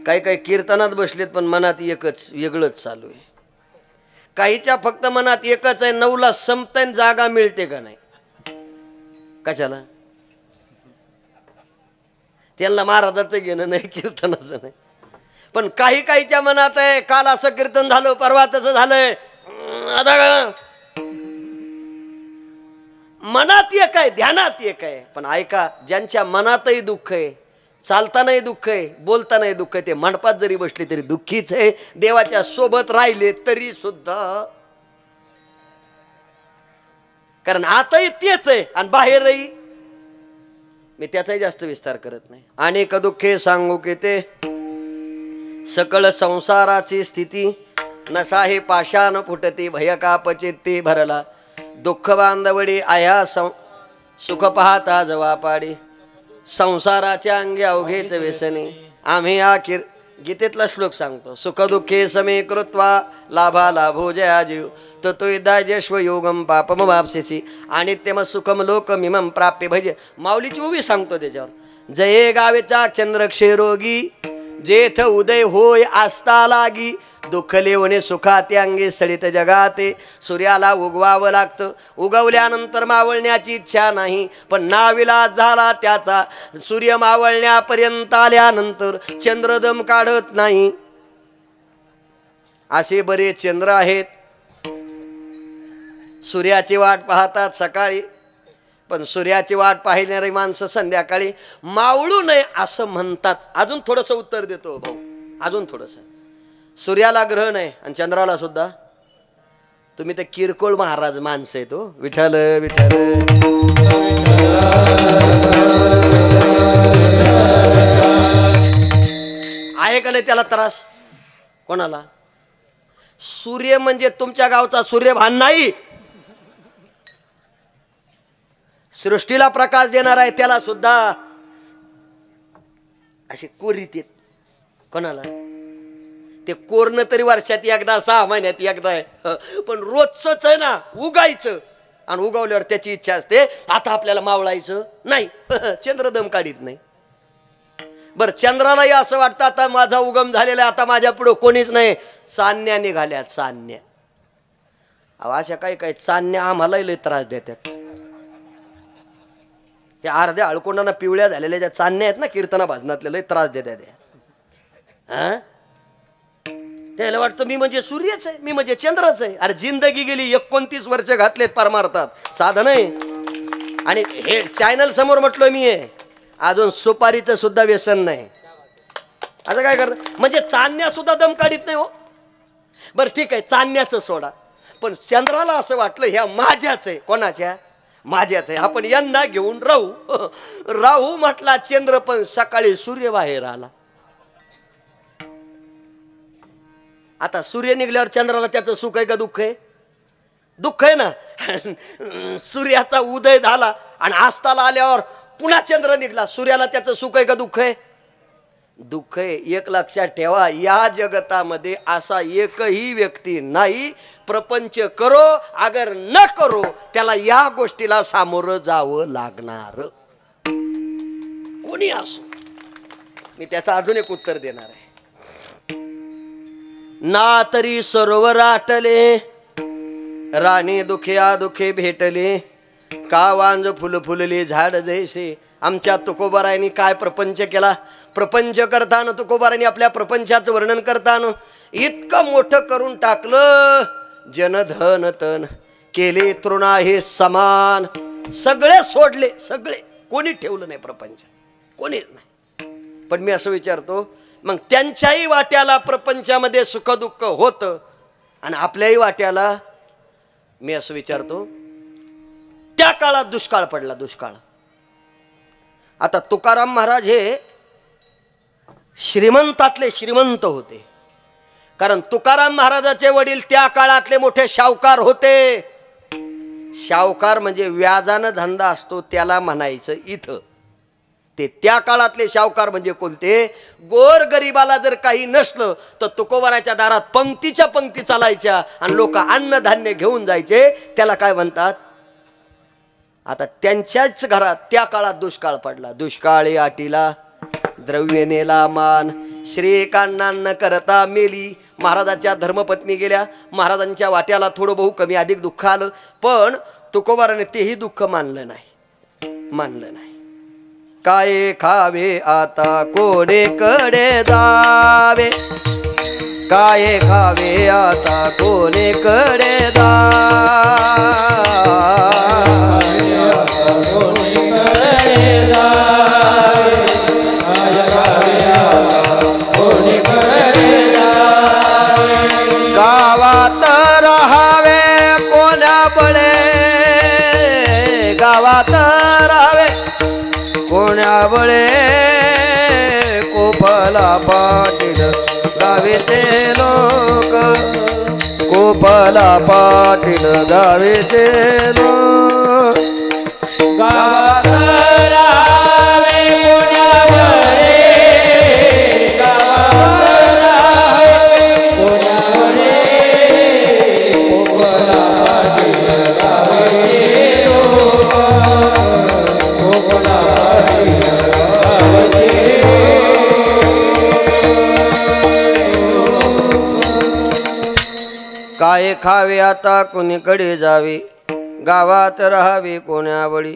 काही काही कीर्तनात बसलेत पण मनात एकच वेगळंच चालू आहे. काहीच्या फक्त मनात एकच आहे, 9ला संपतंय, जागा मिळते का नाही, कशाला? त्यांना महाराजाचं घेणं नाही, कीर्तनाचं नाही. पण काही काहीच्या मनात आहे, काल असं कीर्तन झालं, परवा तसं झालंय. आता मनात एक आहे, ध्यानात एक आहे. पण ऐका, ज्यांच्या मनातही दुःख आहे, चालतानाही दुःख आहे, बोलतानाही दुःख आहे, ते मंडपात जरी बसले तरी दुःखीच आहे. देवाच्या सोबत राहिले तरी सुद्धा, कारण आतही तेच आहे आणि बाहेरही. मी त्याचाही जास्त विस्तार करत नाही. अनेक दुःखे सांगू की ते, सकळ संसाराची स्थिती नसा हे पाषाण फुटते, भयकापचित्ती भरला. दुःख बांधवडी आया सुख पाहता जवा पाडी. संसाराच्या अंगी अवघेच व्यसनी, आम्ही गीतेतला श्लोक सांगतो, सुख दुःखे समे कृत्वा लाभा लाभो जया जीव ततो दायजस्व योगम पापम वापसेसी आणि तेम सुखम लोकमिमं प्राप्य भज. माऊलीची उभी सांगतो त्याच्यावर, जये गावेचा चंद्र क्षयरोगी जेथ उदय होय आस्था लागी दुःख लेवणे सुखाते अंगे सळित जगाते. सूर्याला उगवावं लागतं, उगवल्यानंतर मावळण्याची इच्छा नाही, पण नाविलाज झाला त्याचा. सूर्य मावळण्यापर्यंत आल्यानंतर चंद्रदम काढत नाही. असे बरेच चंद्र आहेत, सूर्याची वाट पाहतात सकाळी, पण सूर्याची वाट पाहिणारी माणसं संध्याकाळी मावळू नये असं म्हणतात. अजून थोडंसं उत्तर देतो भाऊ, अजून थोडंसं. सूर्याला ग्रहण आहे आणि चंद्राला सुद्धा. तुम्ही ते किरकोळ महाराज माणसं आहे तो. विठ्ठल विठ्ठल आहे का नाही त्याला त्रास कोणाला? सूर्य म्हणजे तुमच्या गावचा सूर्यभान नाही, सृष्टीला प्रकाश देणार आहे त्याला सुद्धा अशी कोरीत येत. कोणाला? ते कोरण तरी वर्षात एकदा, 6 महिन्यात एकदा आहे, पण रोजच आहे ना उगायचं. आणि उगवल्यावर त्याची इच्छा असते आता आपल्याला मावळायचं नाही. चंद्रदम काढीत नाही. बर, चंद्रालाही असं वाटतं आता माझा उगम झालेला आहे, आता माझ्या पुढे कोणीच नाही. चांदण्या निघाल्या, चांदण्या. अशा काही काही चांदण्या आम्हालाही लय त्रास देतात. त्या अर्ध्या अळकोंडांना पिवळ्या झालेल्या ज्या चांदण्या आहेत ना कीर्तना भाजनातल्या, लय त्रास देतात त्या. त्याला वाटतं मी म्हणजे सूर्यच आहे, मी म्हणजे चंद्रच आहे. अरे जिंदगी गेली 29 वर्ष घातलेत परमार्थात, साधन आहे. आणि हे चॅनल समोर म्हटलं मी आहे, अजून सुपारीचं सुद्धा व्यसन नाही. असं काय करत म्हणजे चांदण्या सुद्धा दम काढीत नाही हो. बरं ठीक आहे, चांदण्याचं सोडा, पण चंद्राला असं वाटलं ह्या माझ्याच आहे. कोणाच्या? माझ्याच आहे. आपण यांना घेऊन राहू. राहू म्हटला चंद्र, पण सकाळी सूर्य बाहेर आला. आता सूर्य निघल्यावर चंद्राला त्याचं सुख आहे का दुःख आहे? दुःख आहे ना. सूर्याचा उदय झाला आणि आस्ताला आल्यावर पुन्हा चंद्र निघला, सूर्याला त्याचं सुख आहे का दुःख आहे? दुःख आहे. एक लक्षात ठेवा, या जगतामध्ये असा एकही व्यक्ती नाही, प्रपंच करो अगर न करो त्याला या गोष्टीला सामोरं जावं लागणार, कोणी असो. मी त्याचं अजून एक उत्तर देणार आहे. ना तरी सरोवर आटले राणी दुखिया दुखे भेटले, का वांज फुल फुलले झाड जैसे. आमच्या तुकोबारायांनी काय प्रपंच केला. प्रपंच करताना तुकोबारायांनी आपल्या प्रपंचाचं वर्णन करताना इतकं मोठं करून टाकलं, जनधन तन केले तृणा हे समान. सगळे सोडले, सगळे, कोणी ठेवलं नाही प्रपंच, कोणीच नाही. पण मी असं विचारतो, मग त्यांच्याही वाट्याला प्रपंचामध्ये सुख दुःख होतं आणि आपल्याही वाट्याला, मी असं विचारतो, त्या काळात दुष्काळ पडला, दुष्काळ. आता तुकाराम महाराज हे श्रीमंतातले श्रीमंत होते, कारण तुकाराम महाराजाचे वडील त्या काळातले मोठे शावकार होते. शावकार म्हणजे व्याजानं धंदा असतो त्याला म्हणायचं इथं. ते त्या काळातले शावकार म्हणजे कोणते? गोर गरीबाला जर काही नसलं तर तुकोबाराच्या दारात पंक्तीच्या पंक्ती चालायच्या आणि लोक अन्नधान्य घेऊन जायचे, त्याला काय म्हणतात? आता त्यांच्याच घरात त्या काळात दुष्काळ पडला. दुष्काळी आटीला द्रव्य नेला मान, श्रीकांनान्न करता मेली. महाराजाच्या धर्मपत्नी गेल्या, महाराजांच्या वाट्याला थोडं बहु कमी अधिक दुःख आलं, पण तुकोबाराने तेही दुःख मानलं नाही, मानलं नाही. काय खावे आता कोणेकडे जावे, काय खावे आता कोणेकडे गावात राहावे कोण्या बळे, गावात राहावे कोण्या बळे. कोपला पाटील गावीचे लोक, कोपला पाटील गावीचे लोक. गावात राहावे कोण्या बळे, गावात काय खावे आता कुणीकडे जावे, गावात राहावे कोण्यावळी.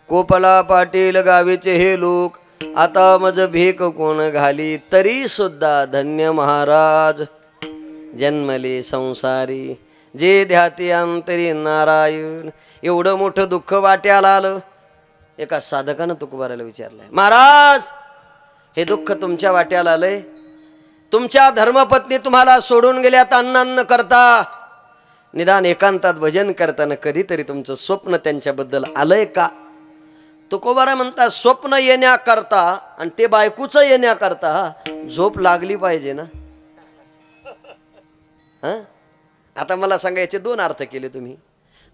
कोपला पाटील गावीचे हे लोक, आता मज भीक कोण घाली. तरी सुद्धा धन्य महाराज जन्मले संसारी, जे ध्याती अंतरी नारायण. एवढं मोठं दुःख वाट्याला आलं. एका साधकानं तुकोबाराला विचारलंय, महाराज हे दुःख तुमच्या वाट्याला आलंय. तुमच्या धर्मपत्नी तुम्हाला सोडून गेल्यात अन्नान्न करता. निदान एकांतात भजन करताना कधीतरी तुमचं स्वप्न त्यांच्याबद्दल आलंय का? तुकोबारा म्हणतात स्वप्न येण्याकरता आणि ते बायकोचं येण्याकरता झोप लागली पाहिजे ना. आता मला सांगायचे दोन अर्थ केले तुम्ही.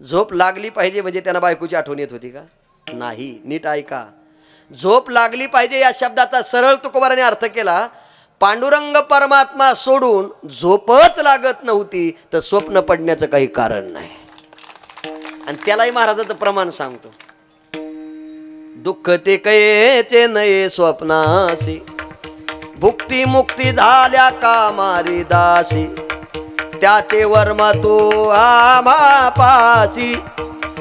झोप लागली पाहिजे म्हणजे त्यांना बायकोची आठवण येत होती का? नाही. नीट ऐका. झोप लागली पाहिजे या शब्दाचा सरळ तुकोबाराने अर्थ केला. पांडुरंग परमात्मा सोडून झोपच लागत नव्हती तर स्वप्न पडण्याचं काही कारण नाही. आणि त्यालाही महाराजाचं प्रमाण सांगतो. दुःख ते कयेचे नये स्वप्नासी, भुक्ती मुक्ती झाल्या कामारी दासी. त्याचे वर्म तो आम्हा पासी,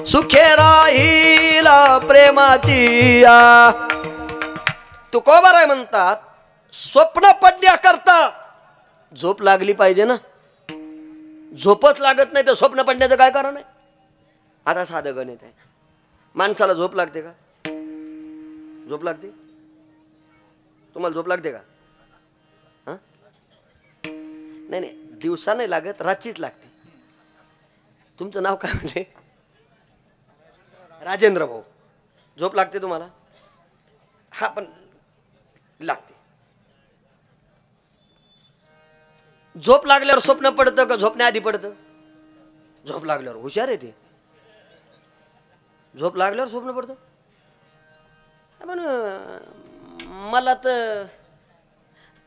सुखे राहील प्रेमाची. तुकोबाराय म्हणतात स्वप्न पडण्याकरता झोप लागली पाहिजे ना. झोपच लागत नाही तर स्वप्न पडण्याचं काय कारण आहे? आता साधं गणित आहे. माणसाला झोप लागते का? झोप लागते? तुम्हाला झोप लागते का? नाही नाही, दिवसा नाही लागत, रात्रीच लागते. तुमचं नाव काय म्हणजे? राजेंद्र भाऊ. झोप लागते तुम्हाला? हा पण लागते. झोप लागल्यावर स्वप्न पडतं का झोपण्याआधी पडतं? झोप लागल्यावर. हुशार आहे ते. झोप लागल्यावर स्वप्न पडतं. पण मला तर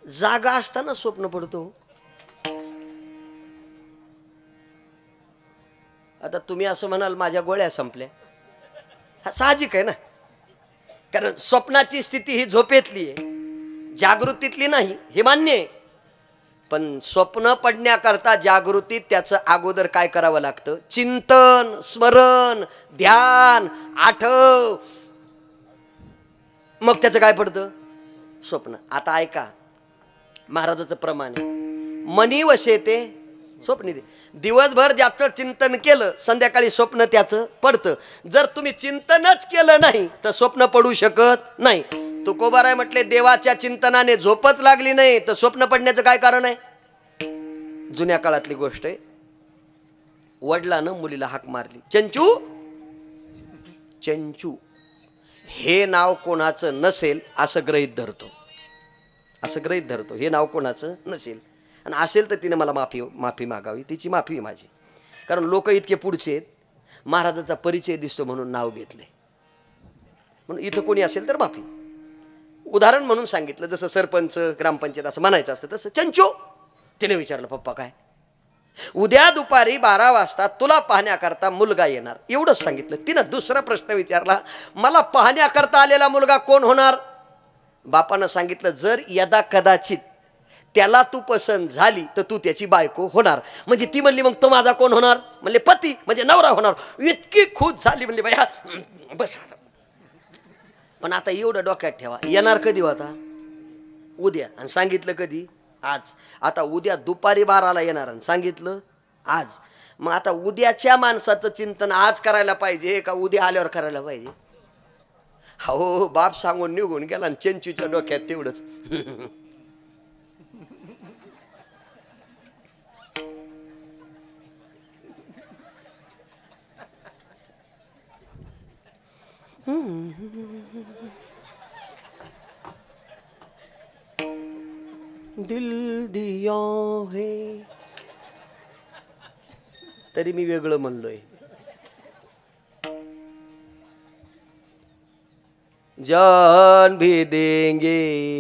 जागा असताना स्वप्न पडतो. आता तुम्ही असं म्हणाल माझ्या गोळ्या संपल्या. हा साहजिक आहे ना, कारण स्वप्नाची स्थिती ही झोपेतली आहे, जागृतीतली नाही, हे मान्य आहे. पण स्वप्न पडण्याकरता जागृतीत त्याचं अगोदर काय करावं लागतं? चिंतन, स्मरण, ध्यान, आठव, मग त्याचं काय पडतं? स्वप्न. आता ऐका महाराजाचं प्रमाण आहे. मनी वशेते स्वप्नी. दिवसभर ज्याचं चिंतन केलं संध्याकाळी स्वप्न त्याचं पडतं. जर तुम्ही चिंतनच केलं नाही तर स्वप्न पडू शकत नाही. तुकोबाराय म्हटले देवाच्या चिंतनाने झोपच लागली नाही तर स्वप्न पडण्याचं काय कारण आहे? जुन्या काळातली गोष्ट आहे. वडिलानं मुलीला हाक मारली, चंचू. चंचू हे नाव कोणाचं नसेल असं गृहीत धरतो. असं गृहीत धरतो हे नाव कोणाचं नसेल, आणि असेल तर तिने मला माफी मागावी. तिची माफी आहे माझी, कारण लोक इतके पुढचे आहेत. महाराजाचा परिचय दिसतो म्हणून नाव घेतले, म्हणून इथं कोणी असेल तर माफी. उदाहरण म्हणून सांगितलं, जसं सरपंच ग्रामपंचायत असं म्हणायचं असतं तसं. चंचू. तिने विचारलं पप्पा काय? उद्या दुपारी 12 वाजता तुला पाहण्याकरता मुलगा येणार, एवढंच सांगितलं. तिनं दुसरा प्रश्न विचारला, मला पाहण्याकरता आलेला मुलगा कोण होणार? बापानं सांगितलं जर यदा कदाचित त्याला तू पसंत झाली तर तू त्याची बायको होणार. म्हणजे ती म्हणली मग तो माझा कोण होणार? म्हणले पती, म्हणजे नवरा होणार. इतकी खुश झाली, म्हणली बाया बस. पण आता एवढं डोक्यात ठेवा, येणार कधी होता? उद्या. आणि सांगितलं कधी? आज. आता उद्या दुपारी 12ला येणार आणि सांगितलं आज. मग आता उद्याच्या माणसाचं चिंतन आज करायला पाहिजे का उद्या आल्यावर करायला पाहिजे? हो, बाप सांगून निघून गेला आणि चंचूच्या डोक्यात तेवढंच. दिल दिया है, तरी मी वेगळं म्हणलोय. जान भी देंगे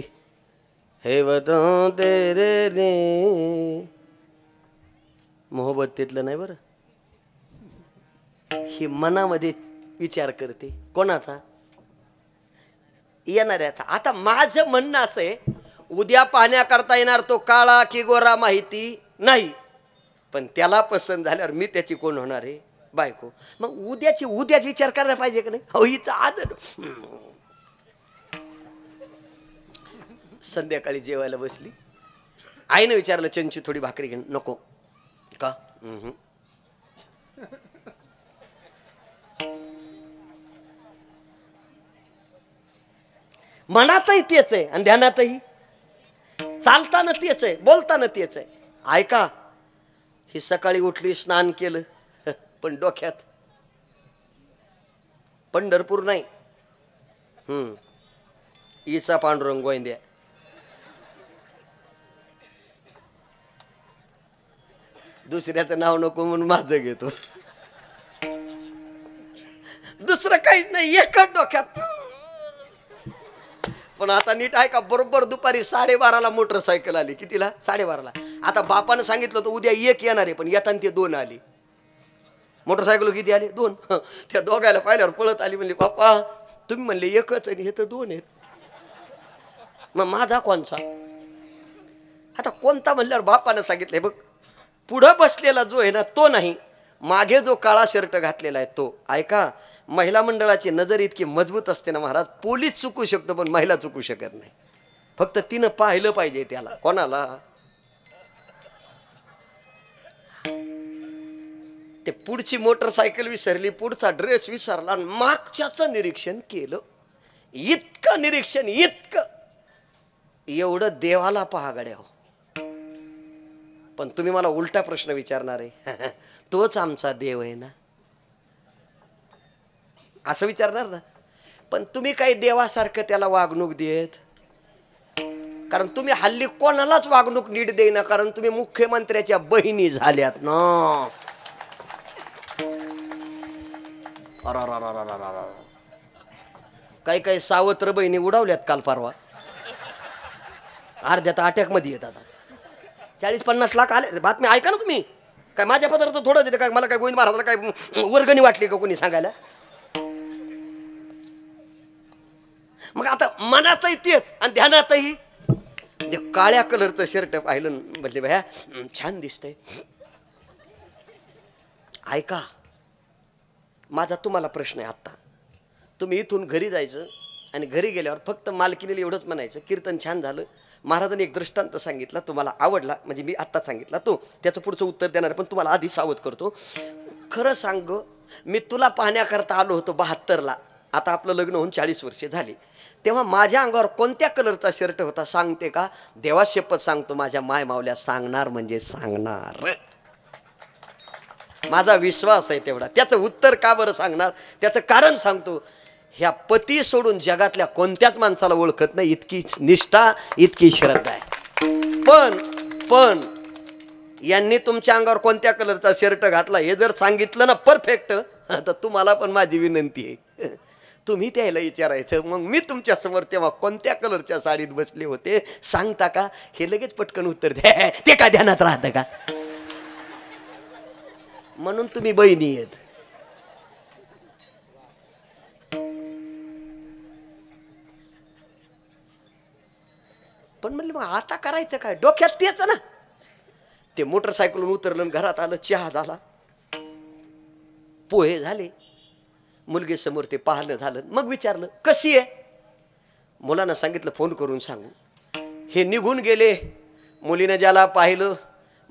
हे वतन तेरे लिए. मोहब्बतीतलं नाही बरं, हे मनामध्ये विचार करते. कोणाचा? येणाऱ्याचा. आता माझं म्हणणं असं आहे, उद्या पाहण्याकरता येणार तो काळा की गोरा माहिती नाही, पण त्याला पसंत झाल्यावर मी त्याची कोण होणार आहे? बायको. मग उद्याच विचार करायला पाहिजे का नाही? हो, हिचा आज संध्याकाळी जेवायला बसली, आईनं विचारलं चंची थोडी भाकरी घेऊन. नको का? मनातही तेच आहे आणि ध्यानातही, चालताना तेच आहे, बोलताना तेच आहे. ऐका, ही सकाळी उठली, स्नान केलं, पण डोक्यात पंढरपूर नाही, ईचा पांडुरंग गोविंद्या. दुसऱ्याचं नाव नको म्हणून माझं घेतो. दुसरं काहीच नाही, एकच डोक्यात. पण आता नीट आहे का, बरोबर दुपारी 12:30ला मोटरसायकल आली. कितीला? 12:30ला. आता बापानं सांगितलं होतं उद्या 1 येणार आहे, पण येताना ते 2 आली. मोटरसायकल किती आले? 2. त्या दोघायला पाहिल्यावर पळत आली, म्हणली बाप्पा तुम्ही म्हणले 1च आणि हे तर 2 आहेत, मग माझा कोणचा? आता कोणता म्हणल्यावर बापानं सांगितलंय बघ, पुढं बसलेला जो आहे ना तो नाही, मागे जो काळा शर्ट घातलेला आहे तो. ऐका, महिला मंडळाची नजर इतकी मजबूत असते ना महाराज, पोलीस चुकू शकतो पण महिला चुकू शकत नाही. फक्त तिनं पाहिलं पाहिजे त्याला. कोणाला? ते पुढची मोटरसायकल विसरली, पुढचा ड्रेस विसरला, आणि मागच्याचं निरीक्षण केलं. इतकं निरीक्षण, इतकं, एवढं देवाला पहा गड्या हो. पण तुम्ही मला उलटा प्रश्न विचारणार आहे, तोच आमचा देव आहे ना, असं विचारणार ना. पण तुम्ही काही देवासारखं त्याला वागणूक देत, कारण तुम्ही हल्ली कोणालाच वागणूक नीट देईना, कारण तुम्ही मुख्यमंत्र्याच्या बहिणी झाल्यात ना. काही काही सावत्र बहिणी उडावल्यात काल परवा, अर्ध्यात अटॅक मध्ये येतात. 40-50 लाख आले. बातमी ऐका ना तुम्ही. काय माझ्या पत्राचं थोडंच येते काय? मला काय गोविंद महाराजला काय वर्गणी वाटली का कोणी सांगायला? मग आता मनातही तेच आणि ध्यानातही. काळ्या कलरचं शर्ट पाहिलं, म्हटले भया छान दिसतंय. ऐका, माझा तुम्हाला प्रश्न आहे आत्ता. तुम्ही इथून घरी जायचं आणि घरी गेल्यावर फक्त मालकीने एवढंच म्हणायचं, कीर्तन छान झालं, महाराजांनी एक दृष्टांत सांगितला, तुम्हाला आवडला, म्हणजे मी आत्ता सांगितला तो, त्याचं पुढचं उत्तर देणार, पण तुम्हाला आधी सावध करतो. खरं सांग, मी तुला पाहण्याकरता आलो होतो 72ला, आता आपलं लग्न होऊन 40 वर्षे झाली. तेव्हा माझ्या अंगावर कोणत्या कलरचा शर्ट होता सांगते का? देवा शपथ सांगतो, माझ्या माय मावल्या सांगणार म्हणजे सांगणार. माझा विश्वास आहे तेवढा. त्याचं उत्तर का बरं सांगणार? त्याचं कारण सांगतो. ह्या पती सोडून जगातल्या कोणत्याच माणसाला ओळखत नाही, इतकी निष्ठा, इतकी श्रद्धा आहे. पण यांनी तुमच्या अंगावर कोणत्या कलरचा शर्ट घातला हे जर सांगितलं ना परफेक्ट, तर तुम्हाला पण माझी विनंती आहे, तुम्ही त्याला विचारायचं, मग मी तुमच्या समोर तेव्हा कोणत्या कलरच्या साडीत बसले होते सांगता का? हे लगेच पटकन उत्तर द्या. ते काय ध्यानात राहतं का? म्हणून तुम्ही बहिणी आहेत. पण म्हणलं मग आता करायचं काय? डोक्यात तेच ना. ते मोटरसायकलून उतरलं, घरात आलं, चहा झाला, पोहे झाले, मुलगी समोर ते पाहणं झालं. मग विचारलं कशी आहे? मुलांना सांगितलं फोन करून सांगू. हे निघून गेले. मुलीनं ज्याला पाहिलं,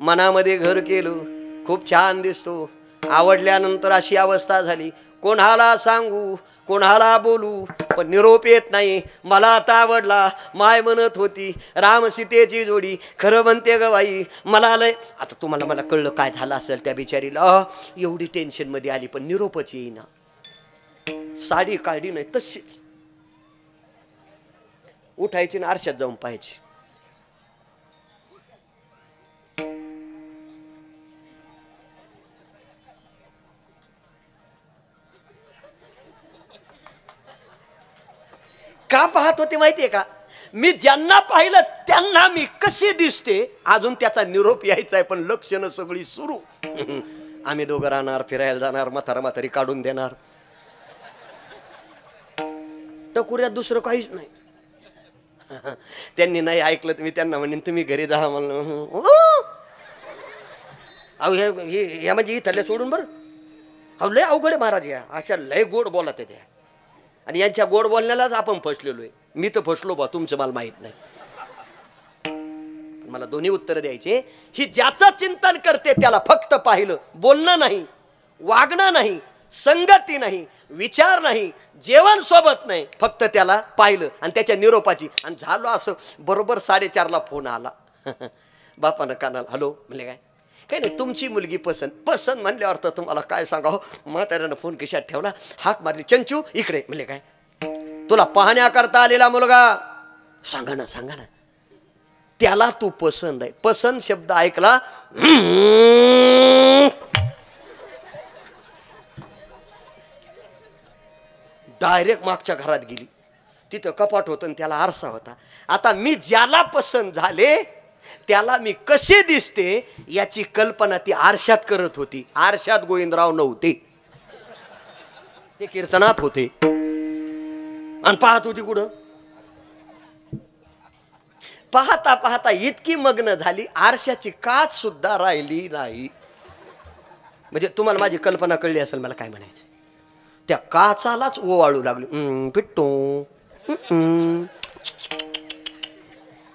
मनामध्ये घर केलं, खूप छान दिसतो, आवडल्यानंतर अशी अवस्था झाली, कोणाला सांगू, कोणाला बोलू, पण निरोप येत नाही. मला आता आवडला, माय म्हणत होती राम सीतेची जोडी, खरं म्हणते ग बाई मला आलंय. आता तुम्हाला मला कळलं काय झालं असेल त्या बिचारीला, एवढी टेन्शन मध्ये आली, पण निरोपच येईना. साडी काढली नाही तशीच उठायची ना आरशात जाऊन पाहायची. का पाहत होते माहितीये का? मी ज्यांना पाहिलं त्यांना मी कशी दिसते अजून त्याचा निरोप यायचा आहे, पण लक्षणं सगळी सुरू. आम्ही दोघं राहणार, फिरायला जाणार, म्हातारी काढून देणार, टकुऱ्यात दुसरं काहीच नाही. त्यांनी नाही ऐकलं तर मी त्यांना म्हणेन तुम्ही घरी जा. म्हणलं अहो या म्हणजे इथल्या सोडून बरं. अहो लय अवघड आहे महाराज, या अशा लय गोड बोलत आहे त्या, आणि यांच्या गोड बोलण्यालाच आपण फसलेलो आहे. मी तर फसलो बा, तुमचं मला माहीत नाही. मला दोन्ही उत्तर द्यायचे. ही ज्याचं चिंतन करते त्याला फक्त पाहिलं, बोलणं नाही, वागणं नाही, संगती नाही, विचार नाही, जेवण सोबत नाही, फक्त त्याला पाहिलं आणि त्याच्या निरोपाची. आणि झालो असं बरोबर 4:30ला फोन आला. बापानं कानाला हॅलो म्हणले, काय काही नाही, तुमची मुलगी पसंत म्हणल्यावर तर तुम्हाला काय सांगावं. म्हाताऱ्यानं फोन खिशात ठेवला, हाक मारली, चंचू इकडे. म्हणले काय, तुला पाहण्याकरता आलेला मुलगा. सांगा ना सांगा ना, त्याला तू पसंत आहे. पसंत शब्द ऐकला, डायरेक्ट मागच्या घरात गेली. तिथं कपाट होतं आणि त्याला आरसा होता. आता मी ज्याला पसंत झाले त्याला मी कसे दिसते याची कल्पना ती आरशात करत होती. आरशात गोविंदराव नव्हते, ते कीर्तनात होते. आणि पाहत होती कुठं, पाहता पाहता इतकी मग्न झाली आरशाची काच सुद्धा राहिली नाही. म्हणजे तुम्हाला माझी कल्पना कळली असेल मला काय म्हणायचं. त्या काचालाच ओवाळू लागली. पिट्टू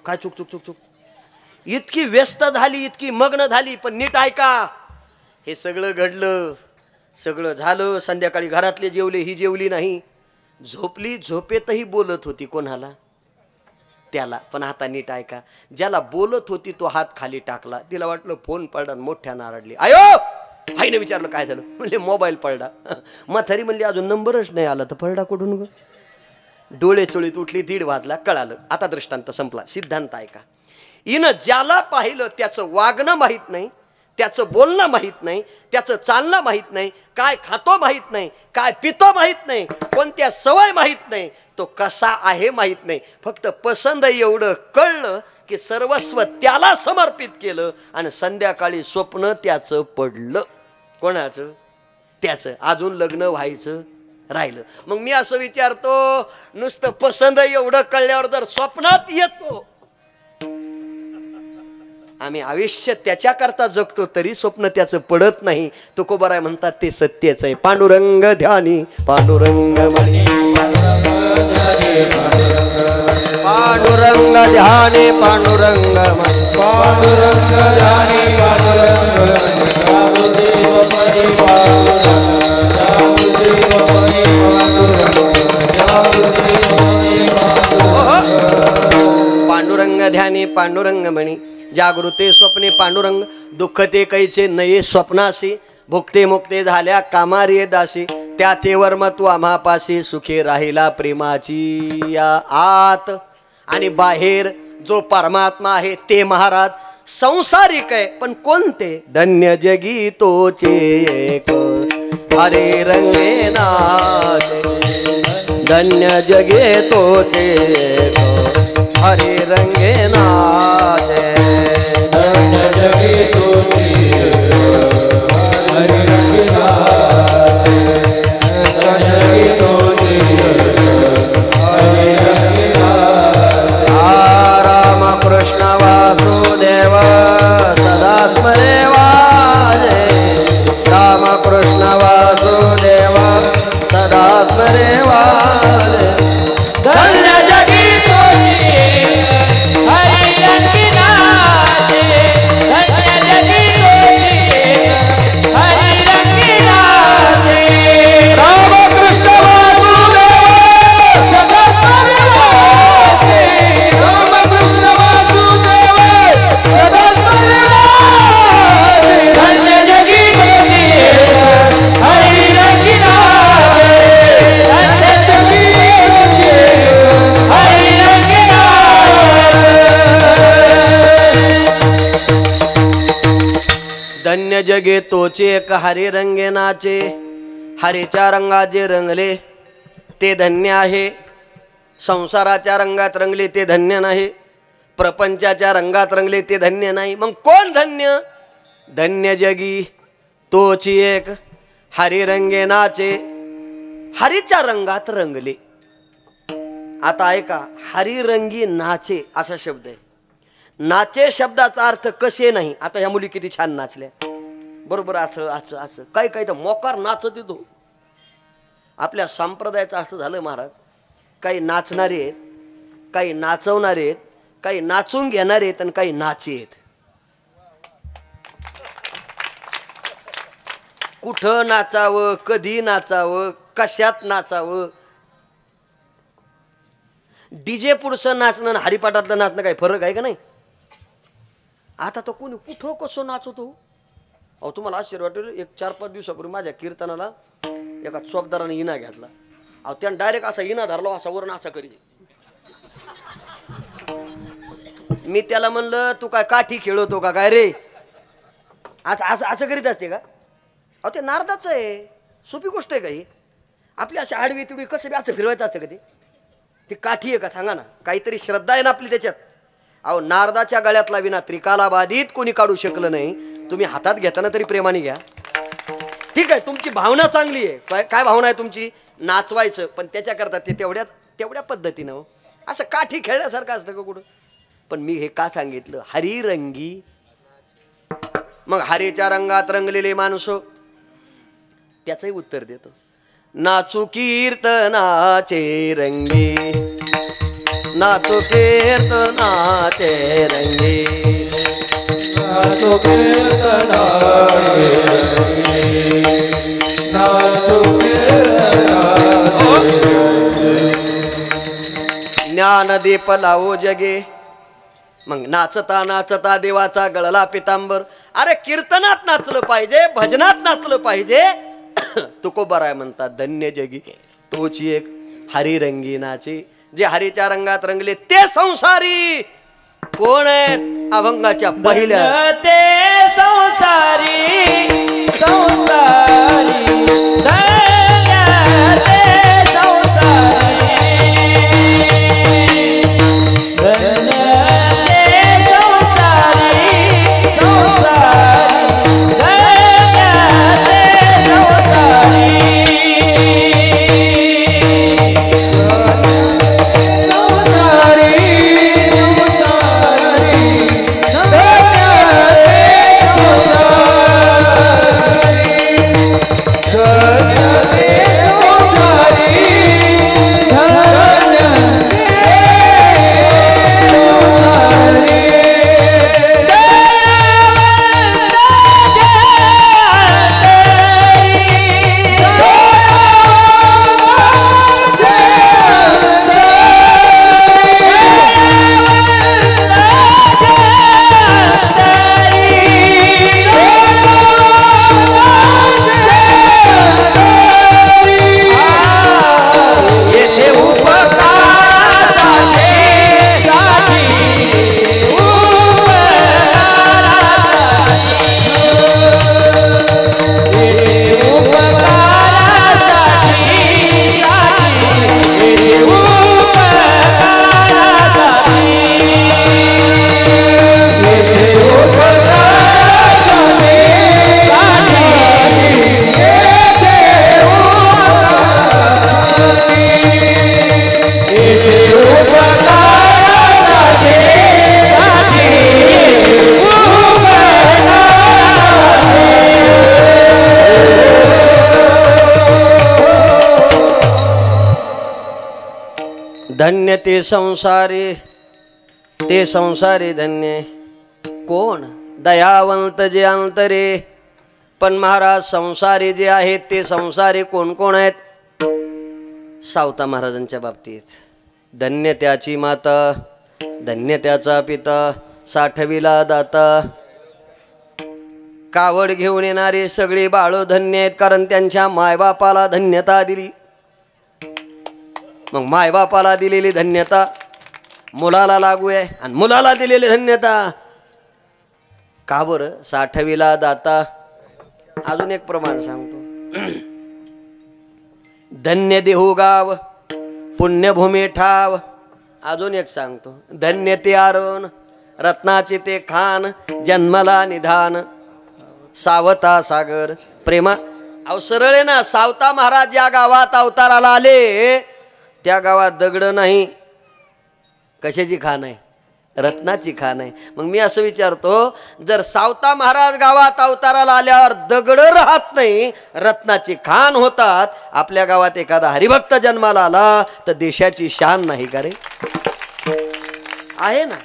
काय चुक चुक चुक चुक. इतकी व्यस्त झाली, इतकी मग्न झाली. पण नीट ऐका, हे सगळं घडलं, सगळं झालं. संध्याकाळी घरातले जेवले, ही जेवली नाही, झोपली. झोपेतही बोलत होती कोणाला, त्याला. पण आता नीट ऐका, ज्याला बोलत होती तो हात खाली टाकला. तिला वाटलं फोन पडला, मोठ्या नारडली. आयो आईने विचारलं काय झालं, म्हणले मोबाईल पडला. म्हातारी म्हणली अजून नंबरच नाही आला. तर पडला कुठून ग. डोळे चोळीत उठली, 1:30 वाजला, कळालं. आता दृष्टांत संपला. सिद्धांत ऐका, हिनं ज्याला पाहिलं त्याचं वागणं माहीत नाही, त्याचं बोलणं माहीत नाही, त्याचं चालणं माहीत नाही, काय खातो माहीत नाही, काय पितो माहीत नाही, कोणत्या सवय माहीत नाही, तो कसा आहे माहीत नाही. फक्त पसंत एवढं कळलं की सर्वस्व त्याला समर्पित केलं. आणि संध्याकाळी स्वप्न त्याचं पडलं. कोणाचं, त्याचं. अजून लग्न व्हायचं राहिलं. मग मी असं विचारतो, नुसतं पसंत एवढं कळल्यावर जर स्वप्नात येतो, आम्ही आयुष्य त्याच्याकरता जगतो तरी स्वप्न त्याचं पडत नाही. तुकोबाराय म्हणतात ते सत्यच आहे. पांडुरंग ध्यानी पांडुरंग मनी, पांडुरंग ध्यानी पांडुरंग मनी, पांडुरंग ध्यानी पांडुरंग पांडुरंग ध्यानी पांडुरंग मणी, जागृते स्वप्ने पांडुरंग, दुःखते कैचे नये स्वप्नासी, भुक्ते मुक्ते झाल्या कामारे दासी, त्याचे वर्म तू आम्हापाशी, सुखे राहिला प्रेमाची या आत. आणि बाहेर जो परमात्मा आहे ते महाराज संसारिक आहे, पण कोणते. धन्य जगी तोचे एक हरे रंगे नाचे, धन्य जगे तोचे एक हरे रंगे नाचे, धन्य जगी तोचे हरे रंगे नाचे, धन्य जगी तोचे हरे रंगे नाचे. राम कृष्ण वासुदेव सदा स्मरे वाजे, राम कृष्ण वासुदेव सदा स्मरे वाजे, धन्य जगी धन्य जगे तोचे एक हरे रंगे नाचे. हरेच्या रंगात जे रंगले ते धन्य आहे. संसाराच्या रंगात रंगले ते धन्य नाही, प्रपंचाच्या रंगात रंगले ते धन्य नाही. मग कोण धन्य. धन्य जगी तोची एक हरे रंगे नाचे, हरीच्या रंगात रंगले. आता ऐका, हरी रंगी नाचे असा शब्द आहे. नाचे शब्दाचा अर्थ कसे नाही. आता ह्या मुली किती छान नाचल्या, बरोबर असं असं असं काही काही तर मोकार नाचत येतो. आपल्या संप्रदायाचं असं झालं महाराज, काही नाचणारे आहेत, काही नाचवणारे आहेत, काही नाचून घेणारे आहेत आणि काही नाचे आहेत. कुठं नाचावं, कधी नाचावं, कशात नाचावं. डीजे पुढचं नाचणं आणि हरिपाठातलं नाचणं काही फरक आहे का नाही? आता तर कोणी कुठं कसं नाचतो. अहो तुम्हाला आश्चर्य वाटेल, एक 4-5 दिवसापूर्वी माझ्या कीर्तनाला एका चोपदाराने इना घेतला. अहो त्यानं डायरेक्ट असा इना धरला, असा वरून असा करी. मी त्याला म्हणलं तू काय काठी खेळवतो का काय रे, असं असं असं करीत असते का? अहो ते नारदाचं आहे, सोपी गोष्ट आहे का ही? आपली अशी आडवी तिडवी कसं असं फिरवायचं असतं का? ती काठी आहे का सांगा ना? काहीतरी श्रद्धा आहे ना आपली त्याच्यात. अहो नारदाच्या गळ्यातला विना त्रिकाला बाधित कोणी काढू शकलं नाही. तुम्ही हातात घेताना तरी प्रेमाने घ्या. ठीक आहे, तुमची भावना चांगली आहे. काय भावना आहे तुमची? नाचवायचं, पण त्याच्याकरता ते तेवढ्या पद्धतीनं हो. असं काठी खेळण्यासारखं असतं का कुठं? पण मी हे का सांगितलं? हरिरंगी. मग हरीच्या रंगात रंगलेले माणसं, त्याचंही उत्तर देतो. नाचू कीर्तनाचे रंगी, नाचू कीर्तनाचे रंगी, नाचू कीर्तनाचे रंगी, नाचू कीर्तनाचे रंगी. ज्ञानदीप लावो जगे. मग नाचता नाचता देवाचा गळला पितांबर. अरे कीर्तनात नाचलं पाहिजे, भजनात नाचलं पाहिजे. तुकोबाराय म्हणतात धन्य जगी तोची एक हरिरंगी नाचे. जे हरीच्या रंगात रंगले ते संसारी. कोण आहेत? अभंगाच्या पहिल्या ते संसारी संसारी धन्य ते संसारी धन्य ते संसारी संसारी धन्य ते संसारी धन्य ते संसारी धन्य. कोण? दयावंत जे अंतरे. पण महाराज संसारी जे आहेत ते संसारी कोण कोण आहेत? सावता महाराजांच्या बाबतीत धन्य त्याची माता, धन्य त्याचा पिता, साठविला दाता. कावड घेऊन येणारे सगळे बाळ धन्य आहेत, कारण त्यांच्या मायबापाला धन्यता दिली. मग मायबापाला दिलेली धन्यता मुलाला लागू आहे, आणि मुलाला दिलेली धन्यता का बरं? साठविला दाता. अजून एक प्रमाण सांगतो. धन्य देहू गाव, पुण्यभूमी ठाव. अजून एक सांगतो. धन्य ते आरोन, रत्नाचे ते खान, जन्मला निधान, सावता सागर प्रेमा. अहो सरळ आहे ना. सावता महाराज या गावात अवताराला आले, त्या गावात दगड नाही, कशाची खाण आहे? रत्नाची खाण आहे. मग मी असं विचारतो, जर सावता महाराज गावात अवताराला आल्यावर दगड राहत नाही, रत्नाची खाण होतात, आपल्या गावात एखादा हरिभक्त जन्माला आला तर देशाची शान नाही का रे? आहे ना,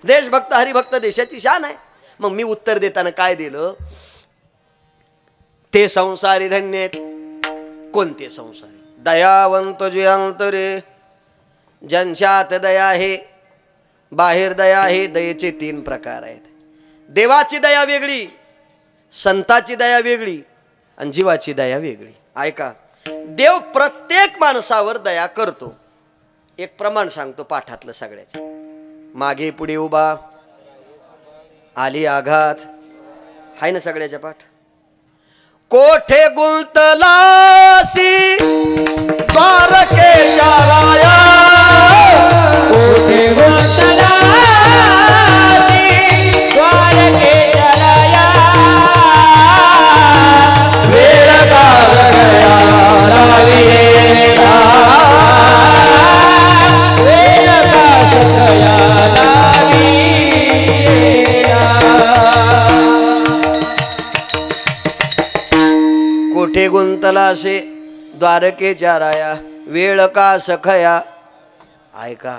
देशभक्त हरिभक्त देशाची शान आहे. मग मी उत्तर देताना काय दिलं? ते संसारी धन्य आहेत. कोणते संसारी? दयावंत जे अंतरे, ज्यांच्यात दया आहे, बाहेर दया आहे. दयेचे 3 प्रकार आहेत. देवाची दया वेगळी, संताची दया वेगळी आणि जीवाची दया वेगळी. ऐका, देव प्रत्येक माणसावर दया करतो. एक प्रमाण सांगतो पाठातलं सगळ्याचं. मागे पुढे उभा, आली आघात, हाय ना सगळ्याच्या पाठ. कोठे गुंतलासी द्वारकेच्या राया, कोठे गुंतलासी द्वारकेच्या राया, वेळ काल गया राविला, वेळ काल गया राविला. कोठे गुंतला असे द्वारकेच्या राया, वेळ का सखया. ऐका,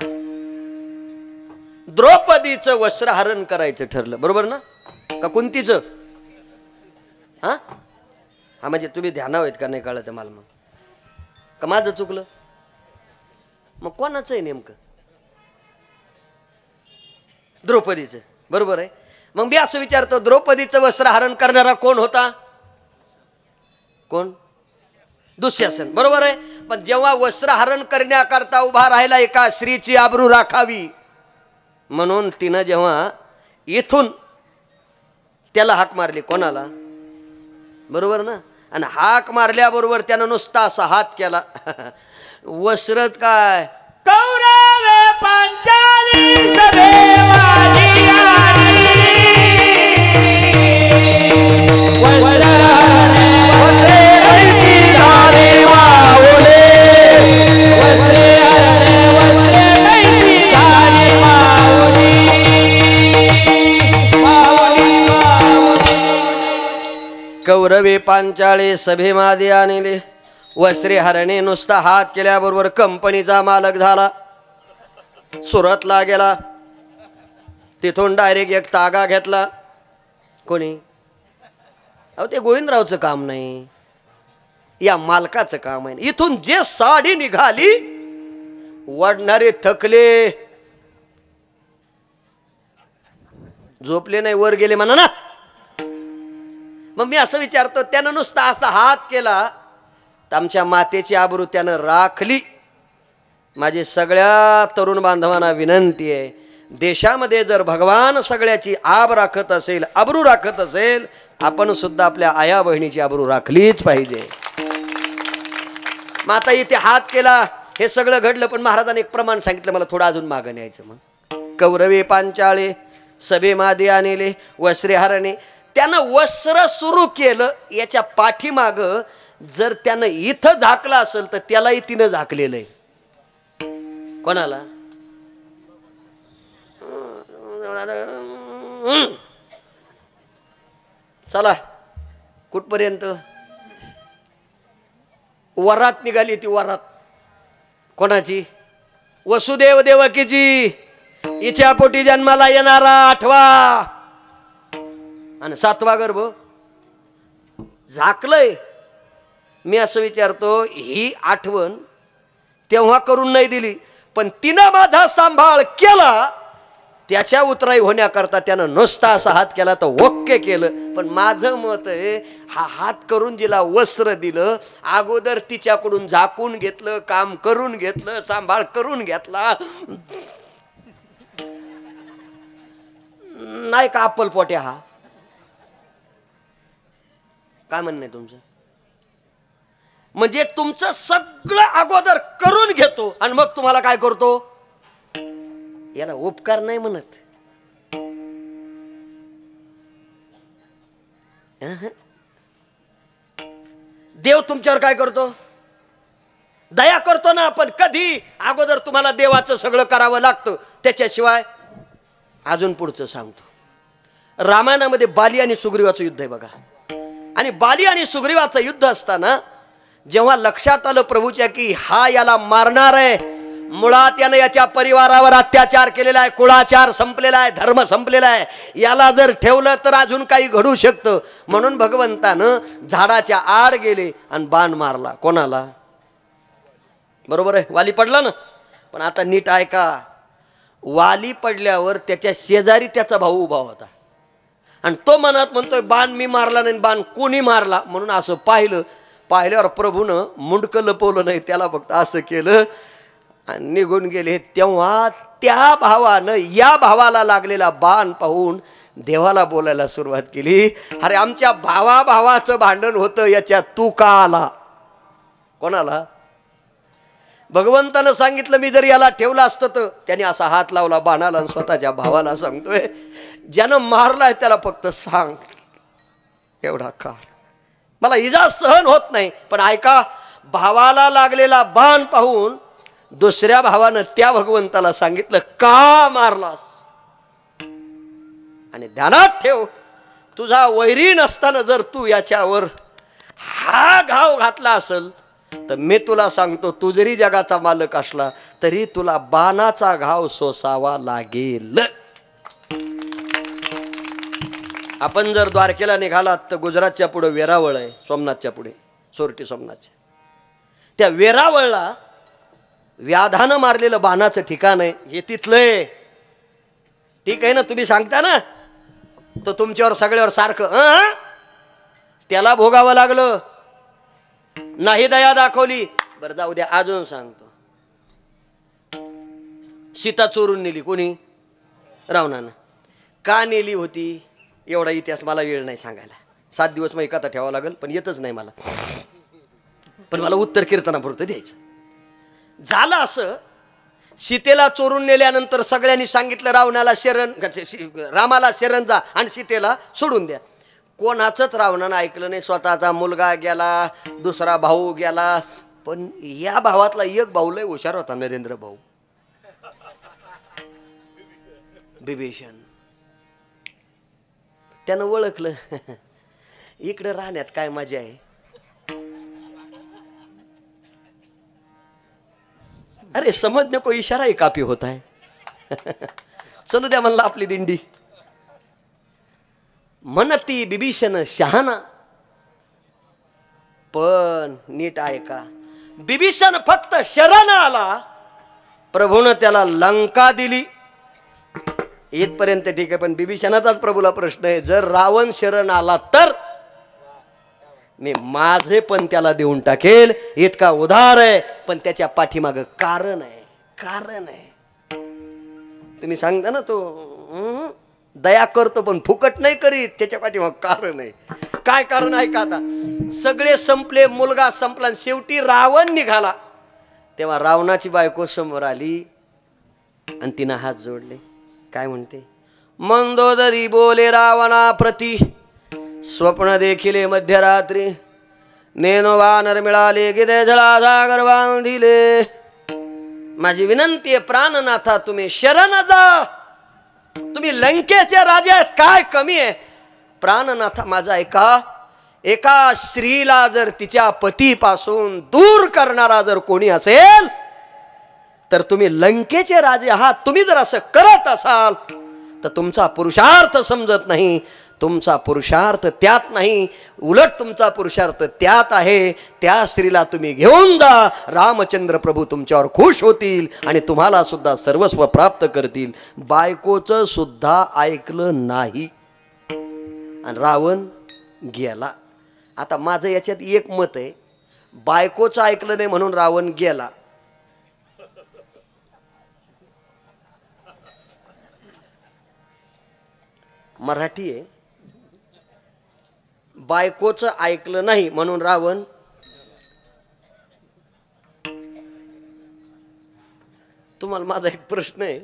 द्रौपदीचं वस्त्रहरण करायचं ठरलं, बरोबर ना? का कुंतीचं? हा हा, म्हणजे तुम्ही ध्यानावर आहेत का नाही कळत मला. मग का माझं चुकलं? मग कोणाचं आहे नेमकं? द्रौपदीचं, बरोबर आहे. मग मी असं विचारतो, द्रौपदीचं वस्त्रहरण करणारा कोण होता? कोण? दुःशासन, बरोबर आहे. पण जेव्हा वस्त्रहरण करण्याकरता उभा राहिला, एका स्त्रीची आबरू राखावी म्हणून तिनं जेव्हा इथून त्याला हाक मारली, कोणाला? बरोबर ना? आणि हाक मारल्याबरोबर त्यानं नुसता असा हात केला. वस्त्रच काय, कौरवे पांचाली सभेवाली आली, वस्त्रे रहिती झाली माऊली, वस्त्रे रहिती झाली माऊली, माऊली, माऊली. कौरवे पांचाळे सभेमध्ये आणले. वस्त्रे हरणे नुसता हात केल्याबरोबर कंपनीचा मालक झाला. सुरतला गेला, तिथून डायरेक्ट एक तागा घेतला. कोणी? अहो, ते गोविंदरावचं काम नाही, या मालकाचं काम आहे. इथून जे साडी निघाली, वाढणारे थकले, झोपले नाही, वर गेले म्हणा ना. मग मी असं विचारतो, त्यानं नुसता असा हात केला तर आमच्या मातेची आबरू त्यानं राखली. माझी सगळ्या तरुण बांधवांना विनंती आहे, देशामध्ये जर भगवान सगळ्याची आब राखत असेल, आबरू राखत असेल, आपण सुद्धा आपल्या आया बहिणीची आबरू राखलीच पाहिजे. मग आता इथे हात केला, हे सगळं घडलं. पण महाराजांनी एक प्रमाण सांगितलं, मला थोडं अजून मागं न्यायचं. मग कौरवे पांचाळे सभेमध्ये आणले, वस्त्रे हरणे. त्यानं वस्त्र सुरू केलं, याच्या पाठीमाग जर त्यानं इथं झाकलं असेल तर त्यालाही तिनं झाकलेलं आहे. कोणाला? चला कुठपर्यंत? वरात निघाली. ती वरात कोणाची? वसुदेव देवकीची. हिच्या पोटी जन्माला येणारा 8वा आणि 7वा गर्भ झाकलंय. मी असं विचारतो, ही आठवण तेव्हा करून नाही दिली, पण तिनं माझा सांभाळ केला. त्याच्या उतराई होण्याकरता त्यानं नुसता असा हात केला तर ओके केलं. पण माझं मत आहे, हा हात करून जिला वस्त्र दिलं, अगोदर तिच्याकडून झाकून घेतलं, काम करून घेतलं, सांभाळ करून घेतला, नाही का अप्पलपोट्या? हा काय म्हणणं आहे तुमचं? म्हणजे तुमचं सगळं अगोदर करून घेतो आणि मग तुम्हाला काय करतो? याला उपकार नाही म्हणत. देव तुमच्यावर काय करतो? दया करतो ना. पण कधी? अगोदर तुम्हाला देवाचं सगळं करावं लागतं, त्याच्याशिवाय अजून पुढचं सांगतो. रामायणामध्ये बाली आणि सुग्रीवाचं युद्ध आहे बघा. आणि बाली आणि सुग्रीवाचं युद्ध असताना जेव्हा लक्षात आलं प्रभूच्या की हा याला मारणार आहे, मुळात यानं याच्या परिवारावर अत्याचार केलेला आहे, कुळाचार संपलेला आहे, धर्म संपलेला आहे, याला जर ठेवलं तर अजून काही घडू शकतं, म्हणून भगवंतानं झाडाच्या आड गेले आणि बाण मारला. कोणाला? बरोबर आहे, वाली पडला ना. पण आता नीट ऐका, वाली पडल्यावर त्याच्या शेजारी त्याचा भाऊ उभा होता आणि तो मनात म्हणतोय बाण मी मारला नाही, बाण कोणी मारला. म्हणून असं पाहिल्यावर प्रभूनं मुंडकं लपवलं नाही, त्याला फक्त असं केलं आणि निघून गेले. तेव्हा त्या भावानं या भावाला लागलेला बाण पाहून देवाला बोलायला सुरुवात केली, अरे आमच्या भावाचं भांडण होतं, याच्यात तू का आला? कोणाला? भगवंतानं सांगितलं मी जर याला ठेवलं असतं तर. त्याने असा हात लावला बाणाला आणि स्वतःच्या भावाला सांगतोय, ज्यानं मारलाय त्याला फक्त सांग एवढा काळ, मला इजा सहन होत नाही. पण ऐका, भावाला लागलेला बाण पाहून दुसऱ्या भावानं त्या भगवंताला सांगितलं का मारलास? आणि ध्यानात ठेव, तुझा वैरी नसताना जर तू याच्यावर हा घाव घातला असेल तर मी तुला सांगतो, तू जरी जगाचा मालक असला तरी तुला बाणाचा घाव सोसावा लागेल. आपण जर द्वारकेला निघालात तर गुजरातच्या पुढे वेरावळ आहे, सोमनाथच्या पुढे सोरटी सोमनाथच्या. त्या वेरावळला व्याधानं मारलेलं बाणाचं ठिकाण आहे, हे तिथलंय. ठीक आहे ना, तुम्ही सांगता ना तो तुमच्यावर सगळ्यावर सारखं त्याला भोगावं लागलं, नाही दया दाखवली. बरं जाऊ द्या, अजून सांगतो. सीता चोरून नेली कोणी? रावणानं. का नेली होती? एवढा इतिहास मला वेळ नाही सांगायला, 7 दिवस मग कथा ठेवावं लागेल, पण येतच नाही मला. पण मला उत्तर कीर्तनापुरतं द्यायचं. झालं असं, सीतेला चोरून नेल्यानंतर सगळ्यांनी सांगितलं रामाला शरण जा आणि सीतेला सोडून द्या. कोणाचंच रावणानं ऐकलं नाही. स्वतःचा मुलगा गेला, दुसरा भाऊ गेला, पण या भावातला एक भाऊ लय हुशार होता, नरेंद्र भाऊ विभीषण. त्यानं ओळखलं इकडे राहण्यात काय मजा आहे. अरे समझने को इशारा ही काफी होता है. चलू द्या म्हणलं आपली दिंडी. म्हणती बिभीषण शहाणा, पण नीट ऐका, बिभीषण फक्त शरण आला, प्रभूनं त्याला लंका दिली. इथपर्यंत ठीक आहे, पण बिभीषणाचाच प्रभूला प्रश्न आहे, जर रावण शरण आला तर मी माझे पण त्याला देऊन टाकेल, इतका उदार आहे. पण त्याच्या पाठीमागं कारण आहे. तुम्ही सांगता ना तो दया करतो पण फुकट नाही करीत, त्याच्या पाठीमागं कारण आहे. काय कारण आहे का? आता सगळे संपले, मुलगा संपला, शेवटी रावण निघाला. तेव्हा रावणाची बायको समोर आली आणि तिनं हात जोडले. काय म्हणते? मंदोदरी बोले रावणा प्रती, स्वप्न देखिले मध्यरात्री, नेनो वानर मिळाले गिदे झळा सागर बांधिले. माझी विनंती आहे प्राणनाथा, तुम्ही शरण जा. तुम्ही लंकेचे राजे आहेत, काय कमी आहे? प्राणनाथा माझा ऐका, एका स्त्रीला जर तिच्या पतीपासून दूर करणारा जर कोणी असेल तर तुम्ही लंकेचे राजे आहात. तुम्ही जर असं करत असाल तर तुमचा पुरुषार्थ समजत नाही. तुमचा पुरुषार्थ त्यात नाही, उलट तुमचा पुरुषार्थ त्यात आहे. त्या स्त्रीला तुम्ही घेऊन जा, रामचंद्र प्रभू तुमच्यावर खुश होतील आणि तुम्हाला सुद्धा सर्वस्व प्राप्त करतील. बायकोचं सुद्धा ऐकलं नाही आणि रावण गेला. आता माझं याच्यात एक मत आहे, बायकोचं ऐकलं नाही म्हणून रावण गेला. मराठी आहे, बायकोचं ऐकलं नाही म्हणून रावण. तुम्हाला माझा एक प्रश्न आहे,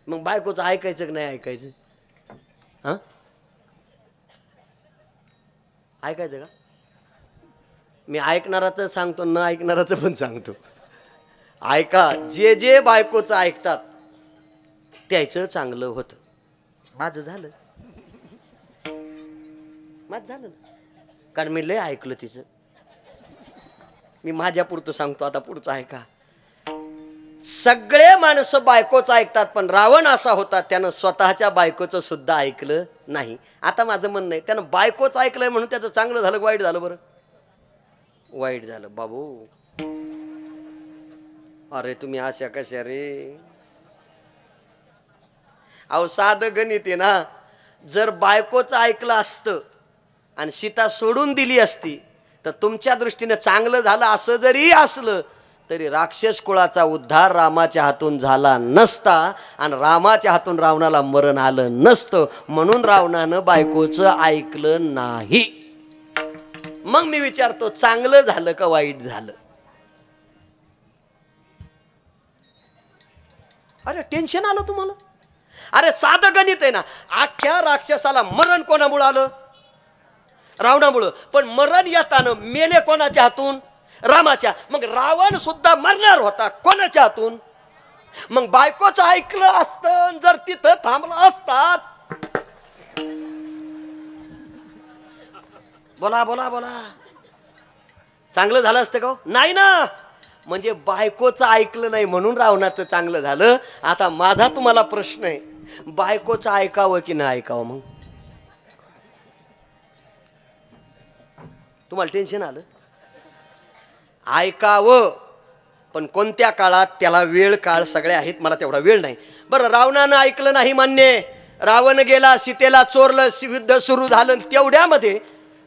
मग बायकोचं ऐकायचं की नाही ऐकायचं? हा, ऐकायचं का? मी ऐकणाराचं सांगतो, न ऐकणाराचं पण सांगतो. ऐका, जे बायकोचं ऐकतात त्याचं चांगलं होतं. माझं झालं, माझं झालं ना. कारण मी लय ऐकलं तिचं. मी माझ्या पुरतं सांगतो, आता पुढचं ऐका. सगळे माणसं बायकोच ऐकतात, पण रावण असा होता त्यानं स्वतःच्या बायकोचं सुद्धा ऐकलं नाही. आता माझं म्हणणं आहे, त्यानं बायकोच ऐकलंय म्हणून त्याचं चांगलं झालं वाईट झालं? बरं वाईट झालं बाबू. अरे तुम्ही अशा कशा रे? अहो साधं गणित आहे ना. जर बायकोचं ऐकलं असतं आणि सीता सोडून दिली असती तर तुमच्या दृष्टीने चांगलं झालं असं जरी असलं तरी राक्षस कुळाचा उद्धार रामाच्या हातून झाला नसता आणि रामाच्या हातून रावणाला मरण आलं नसतं. म्हणून रावणानं बायकोचं ऐकलं नाही. मग मी विचारतो, चांगलं झालं का वाईट झालं? अरे टेन्शन आलं तुम्हाला? अरे साधं गणित आहे ना. अख्ख्या राक्षसाला मरण कोणामुळे आलं? रावणामुळं. पण मरण येताना मेले कोणाच्या हातून? रामाच्या. मग रावण सुद्धा मरणार होता कोणाच्या हातून? मग बायकोचं ऐकलं असतं जर तिथं थांबलं असतात. बोला बोला बोला, चांगलं झालं असतं का? नाही ना. म्हणजे बायकोचं ऐकलं नाही म्हणून रावणाचं चांगलं झालं. आता माझा तुम्हाला प्रश्न आहे, बायकोचं ऐकावं की नाही ऐकावं? मग तुम्हाला टेन्शन आलं? ऐकावं, पण कोणत्या काळात? त्याला वेळ काळ सगळे आहेत, मला तेवढा वेळ नाही. बरं रावणानं ऐकलं नाही मान्य. रावण गेला, सीतेला चोरलं, युद्ध सुरू झालं. तेवढ्यामध्ये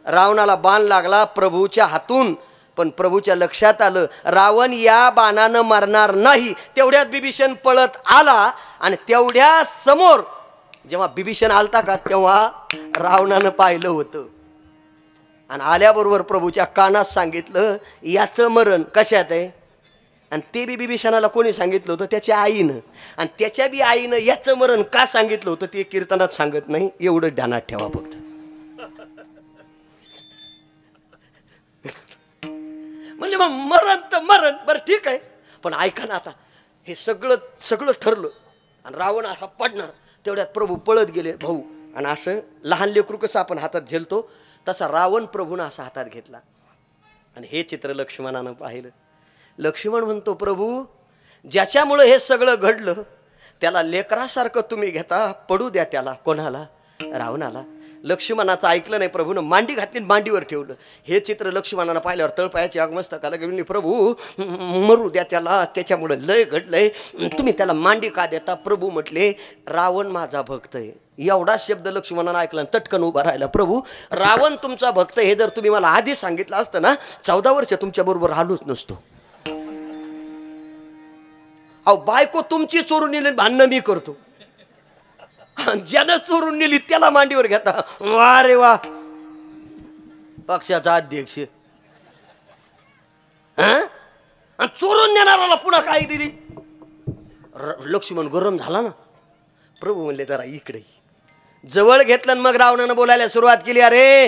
रावणाला बाण लागला प्रभूच्या हातून. पण प्रभूच्या लक्षात आलं रावण या बाणानं मारणार नाही. तेवढ्यात बिभीषण पळत आला आणि तेवढ्या समोर जेव्हा बिभीषण आलता का तेव्हा रावणानं पाहिलं होतं. आणि आल्याबरोबर प्रभूच्या कानात सांगितलं याचं मरण कशात आहे. आणि ते बी बिभीषणाला कोणी सांगितलं होतं? त्याच्या आईनं. आणि त्याच्या बी आईनं याचं मरण का सांगितलं होतं ते कीर्तनात सांगत नाही. एवढं ध्यानात ठेवा फक्त. म्हणजे मग मरण तर मरण, बरं ठीक आहे. पण ऐका ना, आता हे सगळं ठरलं आणि रावण असा पडणार. तेवढ्यात प्रभू पळत गेले भाऊ. आणि असं लहान लेकरू कसं आपण हातात झेलतो तसा रावण प्रभूनं असा हातात घेतला. आणि हे चित्र लक्ष्मणानं पाहिलं. लक्ष्मण म्हणतो, प्रभू ज्याच्यामुळं हे सगळं घडलं त्याला लेकरासारखं तुम्ही घेता, पडू द्या त्याला. कोणाला? रावणाला. लक्ष्मणाचं ऐकलं नाही. प्रभूनं मांडी घातली, मांडीवर ठेवलं. हे चित्र लक्ष्मणानं पाहिल्यावर तळपायाची आग मस्तकाला गेली. प्रभू मरू द्या त्याला, त्याच्यामुळं लय घडलंय, तुम्ही त्याला मांडी का देता? प्रभू म्हटले, रावण माझा भक्त आहे. एवढा शब्द लक्ष्मणानं ऐकला, तटकन उभा राहिला. प्रभू रावण तुमचा भक्त, हे जर तुम्ही मला आधी सांगितलं असतं ना 14 वर्ष तुमच्या बरोबर राहिलोच नसतो. अहो बायको तुमची चोरून नेली, भांडणं मी करतो. ज्यानं चोरून नेली त्याला मांडीवर घेता. वा रे वा, पक्षाचा अध्यक्ष. चोरून नेणाराला पुन्हा काय दिली? लक्ष्मण गरम झाला ना. प्रभू म्हणले जरा इकडे. जवळ घेतलं मग रावणानं बोलायला सुरुवात केली. अरे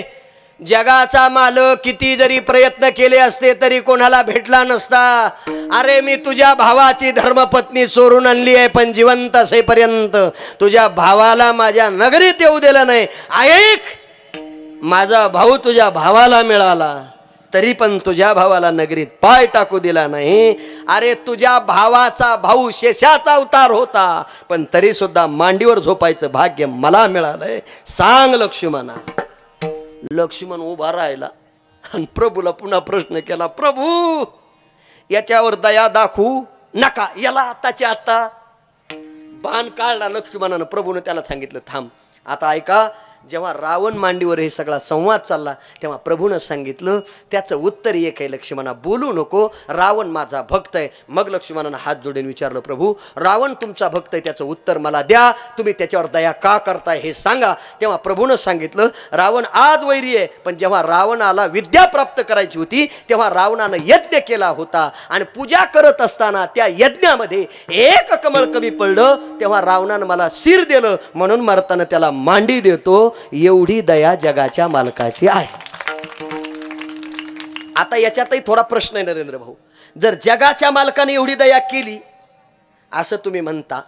जगाचा मालक किती जरी प्रयत्न केले असते तरी कोणाला भेटला नसता. अरे मी तुझ्या भावाची धर्मपत्नी चोरून आणली आहे, पण जिवंत असेपर्यंत तुझ्या भावाला माझ्या नगरीत येऊ दिलं नाही. ऐक, माझा भाऊ तुझ्या भावाला मिळाला तरी पण तुझ्या भावाला नगरीत पाय टाकू दिला नाही. अरे तुझ्या भावाचा भाऊ शेषाचा अवतार होता, पण तरी सुद्धा मांडीवर झोपायचं भाग्य मला मिळालंय. सांग लक्ष्मणा. लक्ष्मण उभा राहिला आणि प्रभूला पुन्हा प्रश्न केला. प्रभू याच्यावर दया दाखवू नका, याला आताच्या आता बाण काढला लक्ष्मणानं. प्रभूनं त्याला सांगितलं थांब. आता ऐका, जेव्हा रावण मांडीवर हे सगळा संवाद चालला तेव्हा प्रभूनं सांगितलं त्याचं उत्तर एक आहे, लक्ष्मणा बोलू नको, रावण माझा भक्त आहे. मग लक्ष्मणानं हात जोडून विचारलं, प्रभू रावण तुमचा भक्त आहे, त्याचं उत्तर मला द्या, तुम्ही त्याच्यावर दया का करताय हे सांगा. तेव्हा प्रभूनं सांगितलं रावण आज वैरी आहे, पण जेव्हा रावणाला विद्या प्राप्त करायची होती तेव्हा रावणानं यज्ञ केला होता आणि पूजा करत असताना त्या यज्ञामध्ये एक कमळ कमी पडलं तेव्हा रावणानं मला शिर दिलं, म्हणून मरताना त्याला मांडी देतो. एवढी दया जगाच्या मालकाची आहे. आता याच्यातही थोडा प्रश्न आहे नरेंद्र भाऊ. जर जगाच्या मालकाने एवढी दया केली असं तुम्ही म्हणता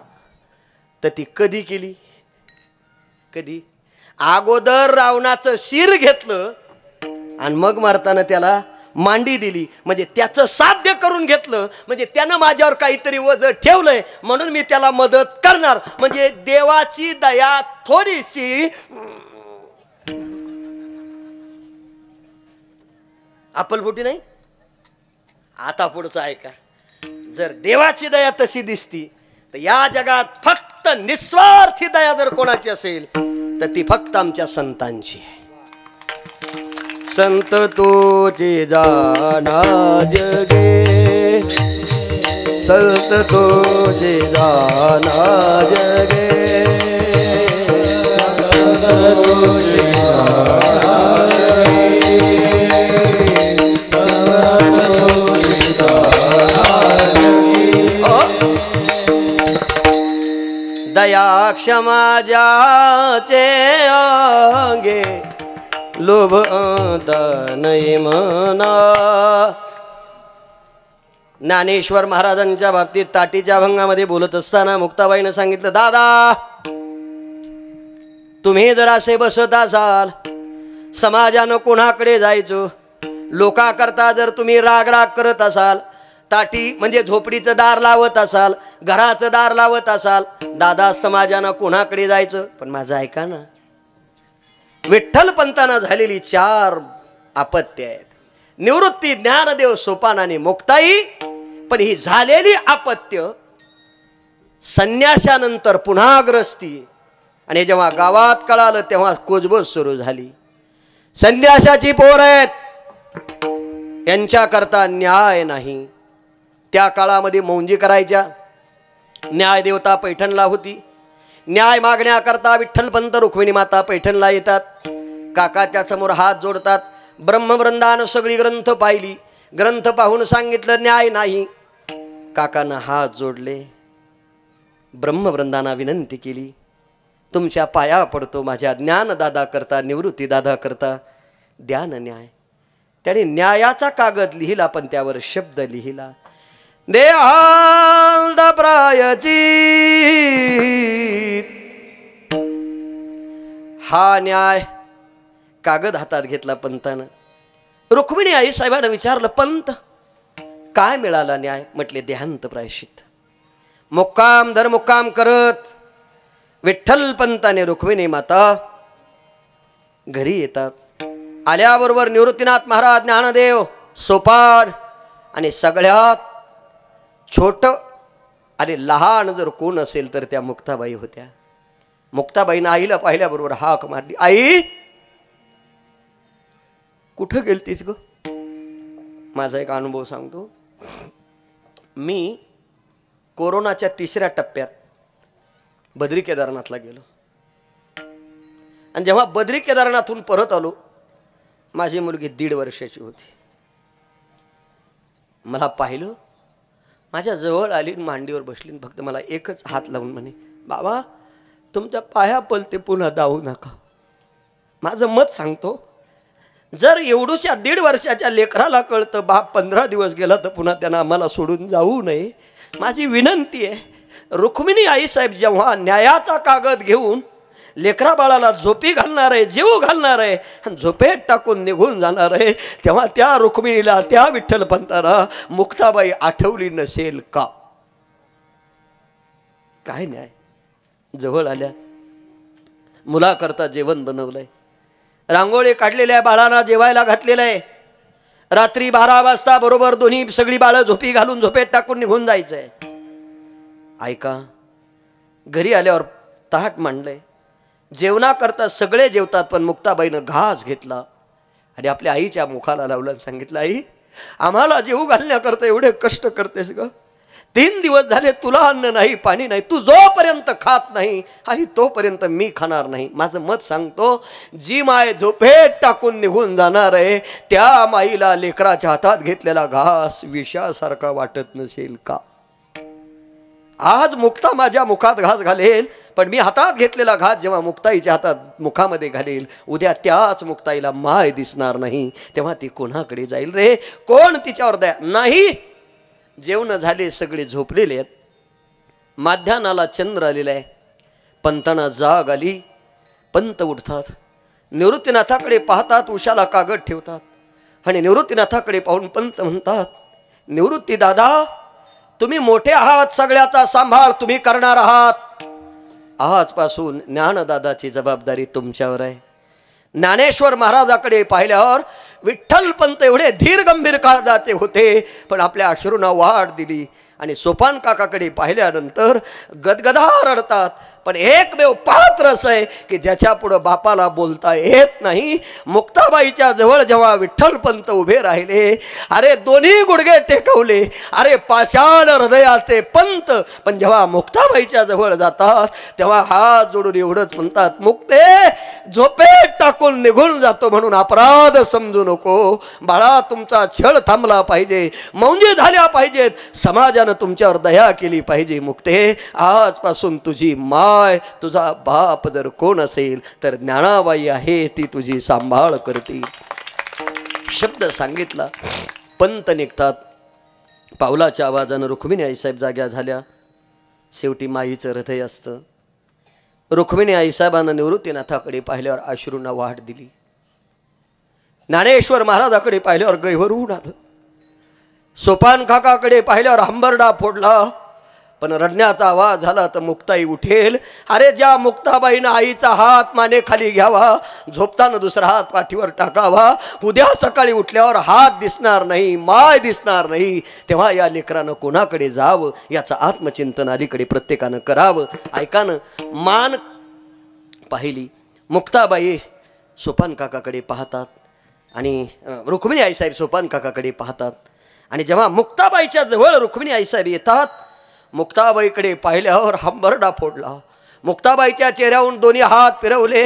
तर ती कधी केली? कधी? अगोदर रावणाचं शिर घेतलं आणि मग मारताना त्याला मांडी दिली, म्हणजे त्याचं साध्य करून घेतलं, म्हणजे त्यानं माझ्यावर काहीतरी वजन ठेवलंय म्हणून मी त्याला मदत करणार. म्हणजे देवाची दया थोडीशी अप्पलपोटी नाही. आता पुढचं ऐका. जर देवाची दया तशी दिसती तर या जगात फक्त निस्वार्थी दया जर कोणाची असेल तर ती फक्त आमच्या संतांची आहे. संत तोचे जाना जगे, संत तोचे जाना जगे, संत तोचे जाना दया क्षमा जाचे आगे, लोभ नाही म्हणा. ज्ञानेश्वर महाराजांच्या बाबतीत ताटीच्या अभंगामध्ये बोलत असताना मुक्ताबाईनं सांगितलं, दादा तुम्ही जर असे बसत असाल, समाजानं कोणाकडे जायचो, लोकांकरता जर तुम्ही राग राग करत असाल, ताटी म्हणजे झोपडीचं दार लावत असाल, घराचं दार लावत असाल, दादा समाजानं कोणाकडे जायचं? पण माझं ऐका ना, विठ्ठल पंतांना झालेली 4 आपत्ती आहेत. निवृत्ती, ज्ञानदेव, सोपान आणि मुक्ताई. पण ही झालेली आपत्य संन्यासानंतर पुन्हा ग्रस्ती. आणि जेव्हा गावात कळालं तेव्हा कुजबूज सुरू झाली. संन्यासाची पोर आहेत, यांच्याकरता न्याय नाही. त्या काळामध्ये मौंजी करायच्या. न्याय देवता पैठणला होती. न्याय मागण्याकरता विठ्ठलपंत रुक्मिणी माता पैठणला येतात. काकाच्या समोर हात जोडतात. ब्रह्मवृंदानं सगळी ग्रंथ पाहिली. ग्रंथ पाहून सांगितलं न्याय नाही. काकानं हात जोडले. ब्रह्मवृंदांना विनंती केली, तुमच्या पाया पडतो, माझ्या ज्ञानदादा करता, निवृत्ती दादा करता द्या ना न्याय. त्याने न्यायाचा कागद लिहिला, पण त्यावर शब्द लिहिला, देहांत प्रायची. हा न्याय कागद हातात घेतला पंतानं. रुक्मिणी आई साहेबांना विचारलं, पंत काय मिळाला न्याय? म्हटले देहांत प्रायश्चित. मुक्काम दर मुक्काम करत विठ्ठल पंताने रुक्मिणी माता घरी येतात. आल्याबरोबर निवृत्तीनाथ महाराज, ज्ञानदेव, सोपान आणि सगळ्यात छोट आणि लहान जर कोण असेल तर त्या मुक्ताबाई होत्या. मुक्ताबाईनं आईला पाहिल्याबरोबर हाक मारली, आई कुठं गेलतीस ग? माझा एक अनुभव सांगतो. मी कोरोनाच्या 3ऱ्या टप्प्यात बद्री केदारनाथला गेलो. आणि जेव्हा बद्री केदारनाथून परत आलो, माझी मुलगी 1.5 वर्षाची होती. मला पाहिलं, माझ्या जवळ आली, मांडीवर बसली, फक्त मला एकच हात लावून म्हणे, बाबा तुमच्या पाया पलते पुन्हा धावू नका. माझं मत सांगतो, जर एवढूशा 1.5 वर्षाच्या लेकराला कळतं बाप 15 दिवस गेला तर पुन्हा त्यांना आम्हाला सोडून जाऊ नये. माझी विनंती आहे, रुक्मिणी आईसाहेब जेव्हा न्यायाचा कागद घेऊन लेकरा बाळाला झोपी घालणार आहे, जीव घालणार आहे, झोपेत टाकून निघून जाणार आहे, तेव्हा त्या रुक्मिणीला, त्या विठ्ठलपंताला मुक्ताबाई आठवली नसेल का? काय न्याय? जवळ आल्या, मुलाकरता जेवण बनवलंय, रांगोळी काढलेल्या बाळांना जेवायला घातलेलं आहे. रात्री 12 वाजता बरोबर दोन्ही सगळी बाळं झोपी घालून झोपेत टाकून निघून जायचंय. ऐका, घरी आल्यावर ताट मांडलंय, जेवणाकरता सगळे जेवतात, पण मुक्ताबाईनं घास घेतला आणि आपल्या आईच्या मुखाला लावलं आणि सांगितलं, आई आम्हाला जेवू घालण्याकरता एवढे कष्ट करतेस ग? 3 दिवस झाले तुला अन्न नाही, पाणी नाही, तू जोपर्यंत खात नाही आई तोपर्यंत मी खाणार नाही. माझं मत सांगतो, जी माय झोपेत टाकून निघून जाणार आहे त्या माईला लेकराच्या हातात घेतलेला घास विषासारखा वाटत नसेल का? आज मुक्ता माझ्या मुखात घास घालेल, पण मी हातात घेतलेला घास जेव्हा मुक्ताईच्या हातात मुखामध्ये घालेल, उद्या त्याच मुक्ताईला माय दिसणार नाही, तेव्हा ती कोणाकडे जाईल रे? कोण तिच्यावर दया? नाही. जेवण झाले, सगळे झोपलेले आहेत. माध्यानाला चंद्र आलेला आहे. पंतांना जाग आली. पंत उठतात, निवृत्तीनाथाकडे पाहतात, उशाला कागद ठेवतात आणि निवृत्तीनाथाकडे पाहून पंत म्हणतात, निवृत्ती दादा तुम्ही मोठे आहात, सगळ्याचा सांभाळ तुम्ही करणार आहात. आजपासून ज्ञानदादाची जबाबदारी तुमच्यावर आहे. ज्ञानेश्वर महाराजाकडे पाहिल्यावर विठ्ठल पंत एवढे धीर गंभीर काळजाचे होते, पण आपल्या अश्रूंना वाढ दिली. आणि सोपान काकाकडे पाहिल्यानंतर गदगदा रडतात. पण एकमेव पात्र असं आहे की ज्याच्या पुढं बापाला बोलता येत नाही. मुक्ताबाईच्या जवळ जेव्हा विठ्ठल पंत उभे राहिले, अरे दोन्ही गुडघे टेकवले, अरे पाषाण हृदयाचे पंत. पण जेव्हा मुक्ताबाईच्या जवळ जातात तेव्हा हात जोडून एवढंच म्हणतात, मुक्ते झोपेत टाकून निघून जातो म्हणून अपराध समजू नको. बाळा तुमचा छळ थांबला पाहिजे, मौंजी झाल्या पाहिजेत, समाजानं तुमच्यावर दया केली पाहिजे. मुक्ते आजपासून तुझी तुझा बाप जर कोण असेल तर ज्ञानाबाई आहे, ती तुझी सांभाळ करते. शब्द सांगितला. पंत निघतात. पावलाच्या आवाजानं रुक्मिणी आईसाहेब जाग्या झाल्या. शेवटी माईचं हृदय असतं. रुक्मिणी आईसाहेबांना निवृत्तीनाथाकडे पाहिल्यावर अश्रूंना वाढ दिली. ज्ञानेश्वर महाराजाकडे पाहिल्यावर गैवरून आलं. सोपान काकाकडे पाहिल्यावर हंबरडा फोडला. पण रडण्याचा आवाज झाला तर मुक्ताई उठेल. अरे ज्या मुक्ताबाईनं आईचा हात माने खाली घ्यावा, झोपताना दुसरा हात पाठीवर टाकावा, उद्या सकाळी उठल्यावर हात दिसणार नाही, माय दिसणार नाही, तेव्हा या लेकरानं कोणाकडे जावं याचं आत्मचिंतन अलीकडे प्रत्येकानं करावं. ऐकानं मान पाहिली. मुक्ताबाई सोपान काकाकडे पाहतात आणि रुक्मिणी आईसाहेब सोपान काकाकडे पाहतात. आणि जेव्हा मुक्ताबाईच्या जवळ रुक्मिणी आईसाहेब येतात, मुक्ताबाईकडे पाहिल्यावर हंबरडा फोडला. मुक्ताबाईच्या चेहऱ्याहून दोन्ही हात फिरवले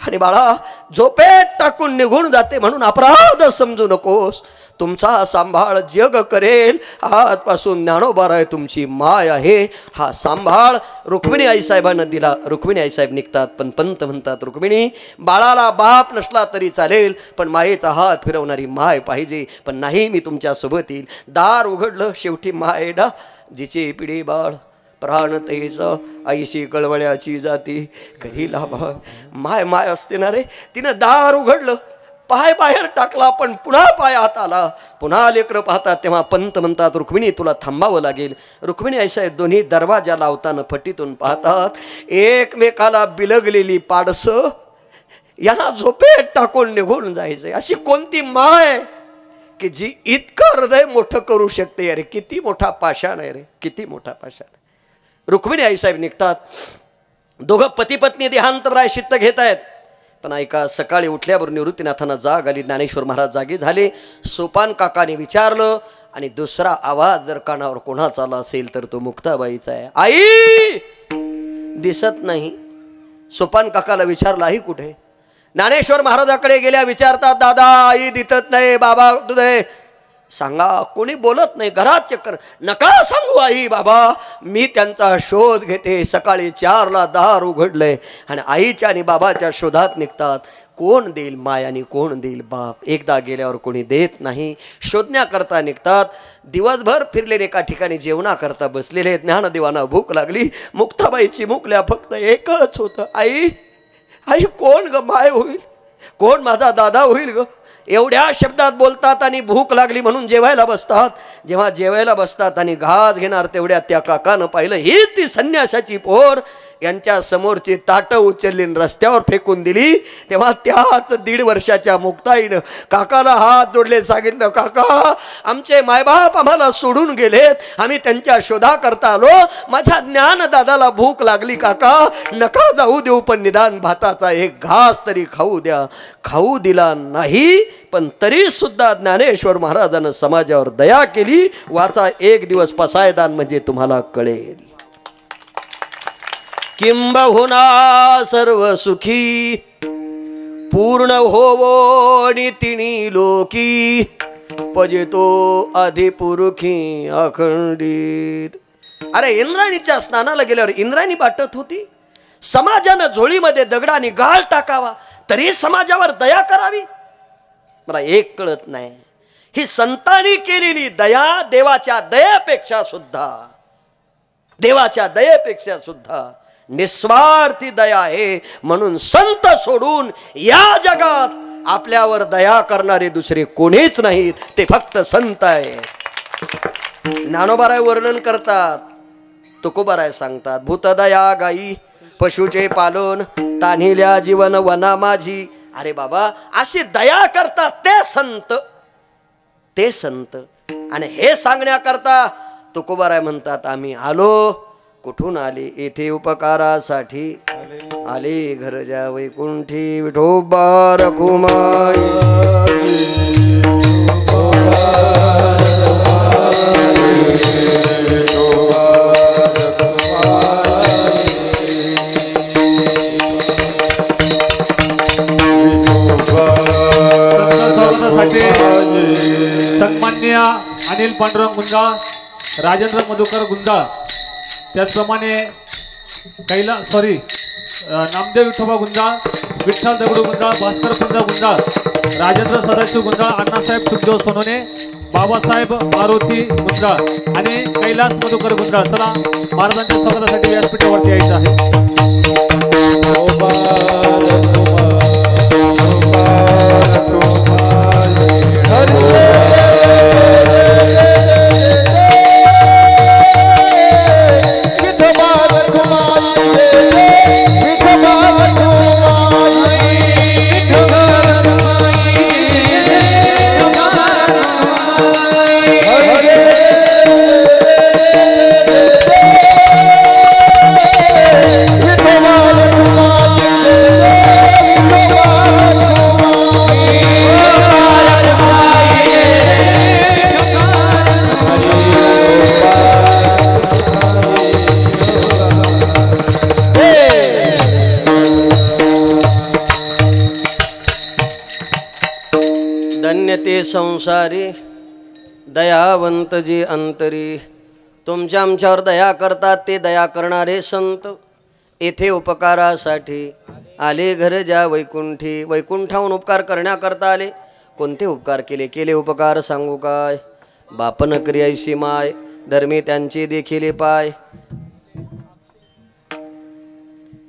आणि बाळा झोपेत टाकून निघून जाते म्हणून अपराध समजू नकोस, तुमचा सांभाळ जग करेल. आजपासून ज्ञानोबाराय तुमची माय आहे, हा सांभाळ रुक्मिणी आईसाहेबांना दिला. रुक्मिणी आईसाहेब निघतात. पण पंत म्हणतात, रुक्मिणी बाळाला बाप नसला तरी चालेल, पण मायेचा हात फिरवणारी माय पाहिजे. पण नाही, मी तुमच्यासोबत येईल. दार उघडलं. शेवटी माय ना, जिचे पिढी बाळ प्राण तेज आईशी कळवळ्याची जाती कधी लाभा. माय माय असते ना रे. तिनं दार उघडलं, पाय बाहेर टाकला, पण पुन्हा पाय आत आला. पुन्हा लेकरं पाहतात. तेव्हा पंत म्हणतात, रुक्मिणी तुला थांबावं लागेल. रुक्मिणी आईसाहेब दोन्ही दरवाजा लावताना फटीतून पाहतात. एकमेकाला बिलगलेली पाडसं यांना झोपेत टाकून निघून जायचंय. अशी कोणती माय की जी इतकं हृदय मोठं करू शकते. अरे किती मोठा पाषाण आहे रे, किती मोठा पाषाण. रुक्मिणी आईसाहेब निघतात. दोघं पती पत्नी देहांत प्रायश्चित्त घेत आहेत. पण ऐका, सकाळी उठल्यावर निवृत्तीनाथांना जाग आली. ज्ञानेश्वर महाराज जागे झाले. सोपान काकाने विचारलं आणि दुसरा आवाज जर कानावर कोणाचा आला असेल तर तो मुक्ताबाईचा आहे. आई दिसत नाही. सोपान काकाला विचारलं, आई कुठे? ज्ञानेश्वर महाराजाकडे गेल्या. विचारतात, दादा आई दिसत नाही, बाबा तुझे सांगा. कोणी बोलत नाही. घरात चक्कर. नका सांगू आई बाबा, मी त्यांचा शोध घेते. सकाळी 4ला दार उघडलंय आणि आईच्या आणि बाबाच्या शोधात निघतात. कोण देईल माय आणि कोण देईल बाप? एकदा गेल्यावर कोणी देत नाही. शोधण्याकरता निघतात. दिवसभर फिरलेले एका ठिकाणी जेवणाकरता बसलेले. ज्ञानदेवांना भूक लागली. मुक्ताबाईची मुकल्या फक्त एकच होतं, आई आई कोण ग माय होईल, कोण माझा दादा होईल ग. एवढ्या शब्दात बोलतात आणि भूक लागली म्हणून जेवायला बसतात. जेव्हा जेवायला बसतात आणि घास घेणार तेवढ्या त्या काकानं पाहिलं, ही ती संन्यासाची पोर. यांच्या समोरची ताटं उचलली रस्त्यावर फेकून दिली. तेव्हा त्याच 1.5 वर्षाच्या मुक्ताईनं काकाला हात जोडले. सांगितलं, काका आमचे मायबाप आम्हाला सोडून गेलेत, आम्ही त्यांच्या शोधाकरता आलो. माझ्या ज्ञानदादाला भूक लागली काका, नका जाऊ देऊ, पण निदान भाताचा एक घास तरी खाऊ द्या. खाऊ दिला नाही, पण तरी सुद्धा ज्ञानेश्वर महाराजांनी समाजावर दया केली. वाचा, एक दिवस पसायदान म्हणजे तुम्हाला कळेल. किंबहुना सर्व सुखी पूर्ण होवो नितिनी लोकी पजितो आदिपुरुखी अखंडित. अरे इंद्राणीच्या स्नानाला गेल्यावर इंद्राणी वाटत होती समाजानं झोळीमध्ये दगडाने गाळ टाकावा तरी समाजावर दया करावी. मला एक कळत नाही, ही संतांनी केलेली दया देवाच्या दयेपेक्षा सुद्धा निस्वार्थी दया आहे. म्हणून संत सोडून या जगात आपल्यावर दया करणारे दुसरे कोणीच नाहीत, ते फक्त संत आहे. ज्ञानोबाराय वर्णन करतात, तुकोबाराय सांगतात, भूतदया गाई पशुचे पालन तान्हिल्या जीवन वना माझी. अरे बाबा, अशी दया करतात ते संत, ते संत. आणि हे सांगण्याकरता तुकोबाराय म्हणतात, आम्ही आलो. कुठून आले? येथे उपकारासाठी आले. घरच्या वैकुंठी विठोबा रखुमाई. सन्मान्य अनिल पांडुरंग गुंजाळ, राजेंद्र मधुकर गुंजाळ, त्याचप्रमाणे नामदेव विठोबा गुंजाळ, विठ्ठल दगडू गुंजाळ, भास्कर पुंजा गुंजाळ, राजेंद्र सदाशिव गुंजाळ, अण्णासाहेब सुखदेव सोनोने, बाबासाहेब मारुती गुंजाळ आणि कैलास मधुकर गुंजाळ. चला, महाराजांच्या स्वागतासाठी व्यासपीठावरती यायचं आहे. ते संसारी दयावंत जी अंतरी. तुमच्या आमच्यावर दया करतात ते दया करणारे संत. येथे उपकारासाठी आले घर ज्या वैकुंठी. वैकुंठाहून उपकार करण्याकरता आले. कोणते उपकार केले? केले उपकार सांगू काय? बापन क्रियाशी माय धर्मी त्यांचे देखील पाय.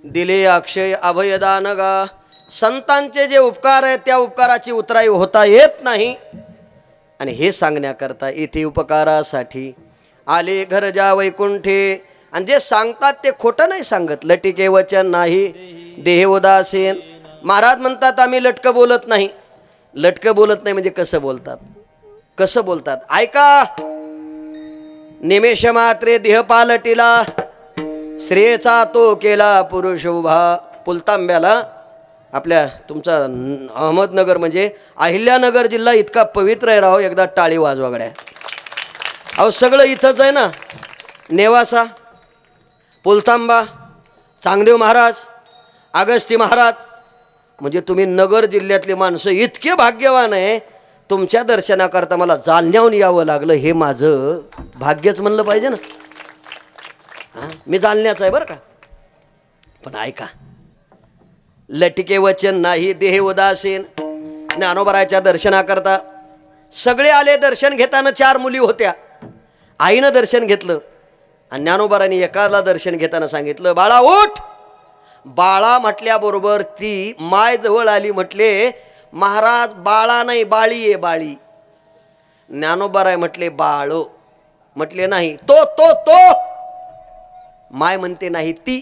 दिले अक्षय अभयदान गा. संतांचे जे उपकार आहेत त्या उपकाराची उतराई होता येत नाही. आणि हे सांगण्याकरता इथे उपकारासाठी आले घर ज्या वैकुंठे. आणि जे सांगतात ते खोटं नाही सांगत. लटिके वचन नाही देह उदासीन. महाराज म्हणतात आम्ही लटकं बोलत नाही. लटकं बोलत नाही म्हणजे कसं बोलतात? कसं बोलतात ऐका. निमेष मात्रे देह पालटिला श्रेयचा तो केला पुरुष उभा. पुलतांब्याला आपल्या तुमचा अहमदनगर म्हणजे अहिल्यानगर जिल्हा इतका पवित्र आहे राहो. एकदा टाळी वाजवा गड्या. अहो सगळं इथंच आहे ना. नेवासा, पुलतांबा, चांगदेव महाराज, अगस्ती महाराज. म्हणजे तुम्ही नगर जिल्ह्यातली माणसं इतके भाग्यवान आहे. तुमच्या दर्शनाकरता मला जालन्याहून यावं लागलं. हे माझं भाग्यच म्हणलं पाहिजे ना. मी जालन्याचा आहे बरं का. पण ऐका, लटिके वचन नाही देह उदासीन. ज्ञानोबारायच्या दर्शनाकरता सगळे आले. दर्शन घेताना 4 मुली होत्या. आईनं दर्शन घेतलं आणि ज्ञानोबारांनी एकाला दर्शन घेताना सांगितलं बाळा उठ. बाळा म्हटल्याबरोबर ती माय जवळ आली. म्हटले महाराज बाळा नाही बाळी आहे बाळी. ज्ञानोबाराय म्हटले बाळो. म्हटले नाही तो तो तो. माय म्हणते नाही ती.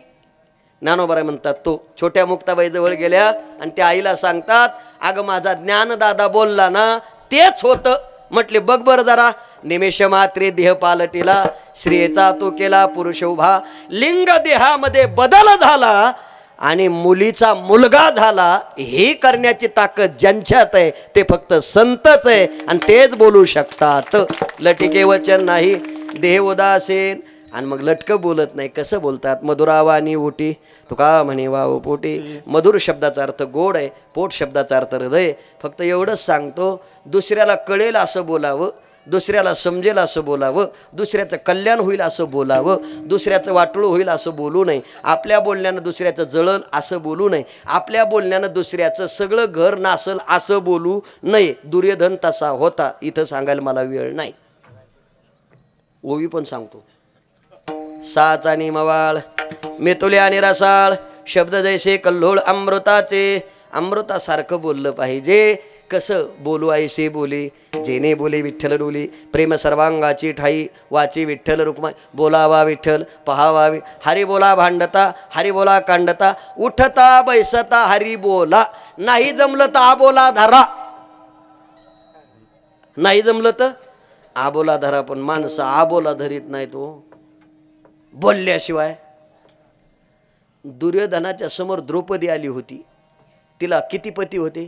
ज्ञानोबाराय म्हणतात तो. छोट्या मुक्ताबाई जवळ गेल्या आणि त्या आईला सांगतात अगं माझा ज्ञानदादा बोलला ना तेच होतं. म्हटले बघ बरं जरा. निमेष मात्रे देह पालटिला श्रेयचा तो केला पुरुष उभा. लिंग देहामध्ये बदल झाला आणि मुलीचा मुलगा झाला. हे करण्याची ताकद ज्यांच्यात आहे ते फक्त संतच आहे आणि तेच बोलू शकतात. लटिके वचन नाही देह उदासीन. आणि मग लटकं बोलत नाही. कसं बोलतात? मधुरावानी ओटी तुका म्हणे वाव पोटी. मधुर शब्दाचा अर्थ गोड आहे. पोट शब्दाचा अर्थ हृदय. फक्त एवढंच सांगतो दुसऱ्याला कळेल असं बोलावं, दुसऱ्याला समजेल असं बोलावं, दुसऱ्याचं कल्याण होईल असं बोलावं, दुसऱ्याचं वाटोळं होईल असं बोलू नये. आपल्या बोलण्यानं दुसऱ्याचं जळल असं बोलू नये. आपल्या बोलण्यानं दुसऱ्याचं सगळं घर नासल असं बोलू नये. दुर्योधन तसा होता. इथं सांगायला मला वेळ नाही. ओवी पण सांगतो. साचा निमवाळ मेतुले आणि रसाळ शब्द जैसे कल्लोळ अमृताचे. अमृतासारखं बोललं पाहिजे. कसं बोलू ऐसे बोले जेने बोले विठ्ठल डोले. प्रेम सर्वांगाची ठाई वाची विठ्ठल रुक्मा. बोलावा विठ्ठल पहावा हरी बोला भांडता हरी बोला कांडता. उठता बैसता हरी बोला. नाही जमलं तर आबोला धरा. नाही जमलं तर आबोला धरा. पण माणसं आबोला धरीत नाही तो बोलल्याशिवाय. दुर्योधनाच्या समोर द्रौपदी आली होती. तिला किती पती होते?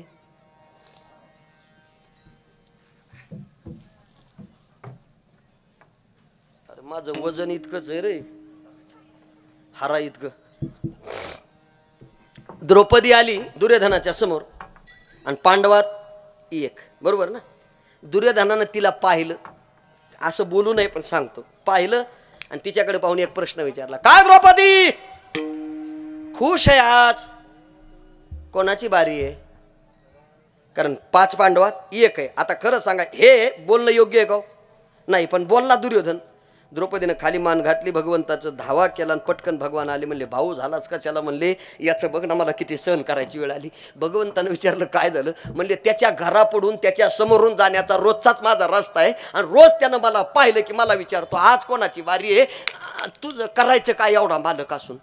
अरे माझं वजन इतकंच आहे रे, हारा इतकं. द्रौपदी आली दुर्योधनाच्या समोर आणि पांडवात एक. बरोबर ना? दुर्योधनानं तिला पाहिलं. असं बोलू नये पण सांगतो. पाहिलं आणि तिच्याकडे पाहून एक प्रश्न विचारला. काय द्रौपदी खुश आहे आज? कोणाची बारी आहे? कारण 5 पांडवात 1 आहे. आता खरं सांगा हे बोलणं योग्य आहे का? नाही. पण बोलला दुर्योधन. द्रौपदीनं खाली मान घातली. भगवंताचं धावा केला आणि पटकन भगवान आले. म्हणले भाऊ झालाच कशाला? म्हणले याचं बघ ना मला किती सहन करायची वेळ आली. भगवंतानं विचारलं काय झालं? म्हणले त्याच्या घरापुढून त्याच्या समोरून जाण्याचा रोजचाच माझा रस्ता आहे आणि रोज त्यानं मला पाहिलं की मला विचारतो आज कोणाची बारी आहे? तुझं करायचं काय एवढा मालक असून?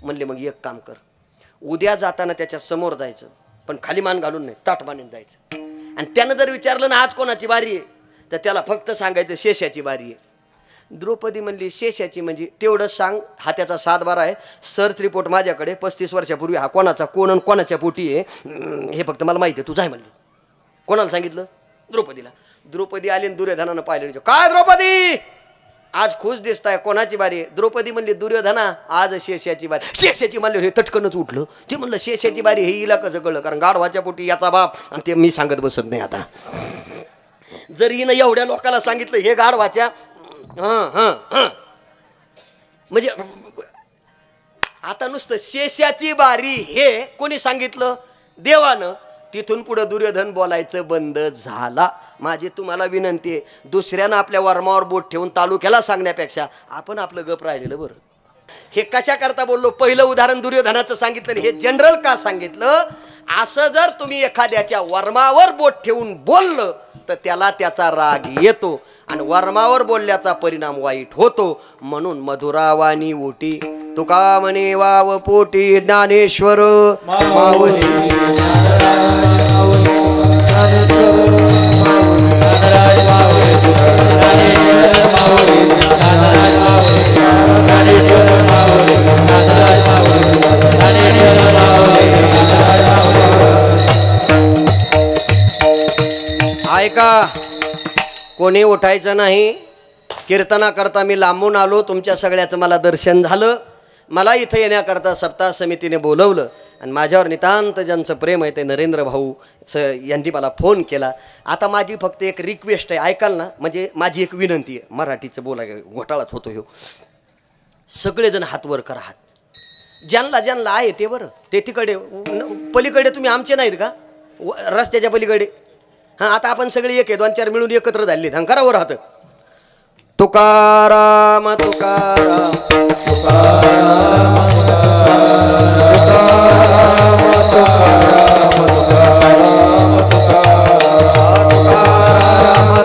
म्हणले मग एक काम कर, उद्या जाताना त्याच्या समोर जायचं पण खाली मान घालून नाही, ताट मानेन जायचं. आणि त्यानं जर विचारलं ना आज कोणाची बारी आहे तर त्याला फक्त सांगायचं शेषाची बारी आहे. द्रौपदी म्हणली शेषाची म्हणजे तेवढं सांग. हा त्याचा 7-12 आहे. सर्च रिपोर्ट माझ्याकडे 35 वर्षापूर्वी हा कोणाचा कोण आणि कोणाच्या पोटी आहे हे फक्त मला माहिती आहे. तू जाय म्हणली. कोणाला सांगितलं? द्रौपदीला. द्रौपदी आली आणि दुर्योधनानं पाहिलं. काय द्रौपदी आज खुश दिसताय, कोणाची बारी आहे? द्रौपदी म्हणली दुर्योधना आज शेषाची बारी. शेषाची म्हणले हे तटकनच उठलं. ते म्हणलं शेषाची बारी हे हिला कसं कळलं? कारण गाढवाच्या पोटी याचा बाप आणि ते मी सांगत बसत नाही. आता जर हिनं एवढ्या लोकांना सांगितलं हे गाढवाच्या म्हणजे आता नुसतं शेषाची बारी हे कोणी सांगितलं? देवानं. तिथून पुढे दुर्योधन बोलायचं बंद झाला. माझी तुम्हाला विनंती आहे, दुसऱ्यानं आपल्या वर्मावर बोट ठेवून तालुक्याला सांगण्यापेक्षा आपण आपलं गप राहिलेलं बरं. हे कशा करता बोललो? पहिलं उदाहरण दुर्योधनाचं सांगितलं. हे जनरल का सांगितलं? असं जर तुम्ही एखाद्याच्या वर्मावर बोट ठेवून बोललं तर त्याला त्याचा राग येतो आणि वर्मावर बोलल्याचा परिणाम वाईट होतो. म्हणून मधुरावाणी ओटी तुका म्हणे वाव पोटी ज्ञानेश्वर माऊली. ऐका, कोणी उठायचं नाही. कीर्तना करता मी लांबून आलो. तुमच्या सगळ्याचं मला दर्शन झालं. मला इथं येण्याकरता सप्ताह समितीने बोलवलं आणि माझ्यावर नितांत ज्यांचं प्रेम आहे ते नरेंद्र भाऊ यांनी मला फोन केला. आता माझी फक्त एक रिक्वेस्ट आहे, ऐकाल ना? म्हणजे माझी एक विनंती आहे. मराठीचं बोलाय घोटाळाच होतो ह्यो. सगळेजण हात वर करा. हात ज्यांना ज्यांना आहे ते बरं. ते तिकडे पलीकडे तुम्ही आमचे नाहीत का? रस्त्याच्या पलीकडे. हां आता आपण सगळे एक आहे, 2-4 मिळून एकत्र झाले. करा वर हात. तुकाराम तुकाराम तुकाराम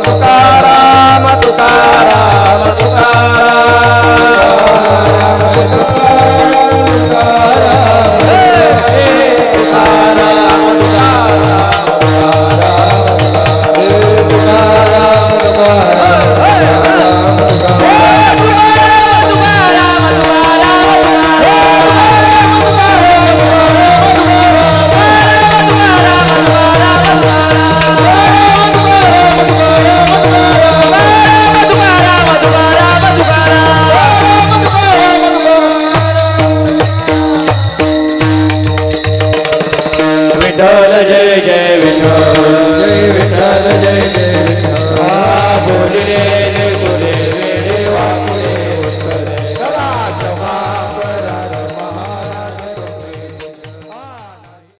तुकाराम तुकाराम विठ्ठल जय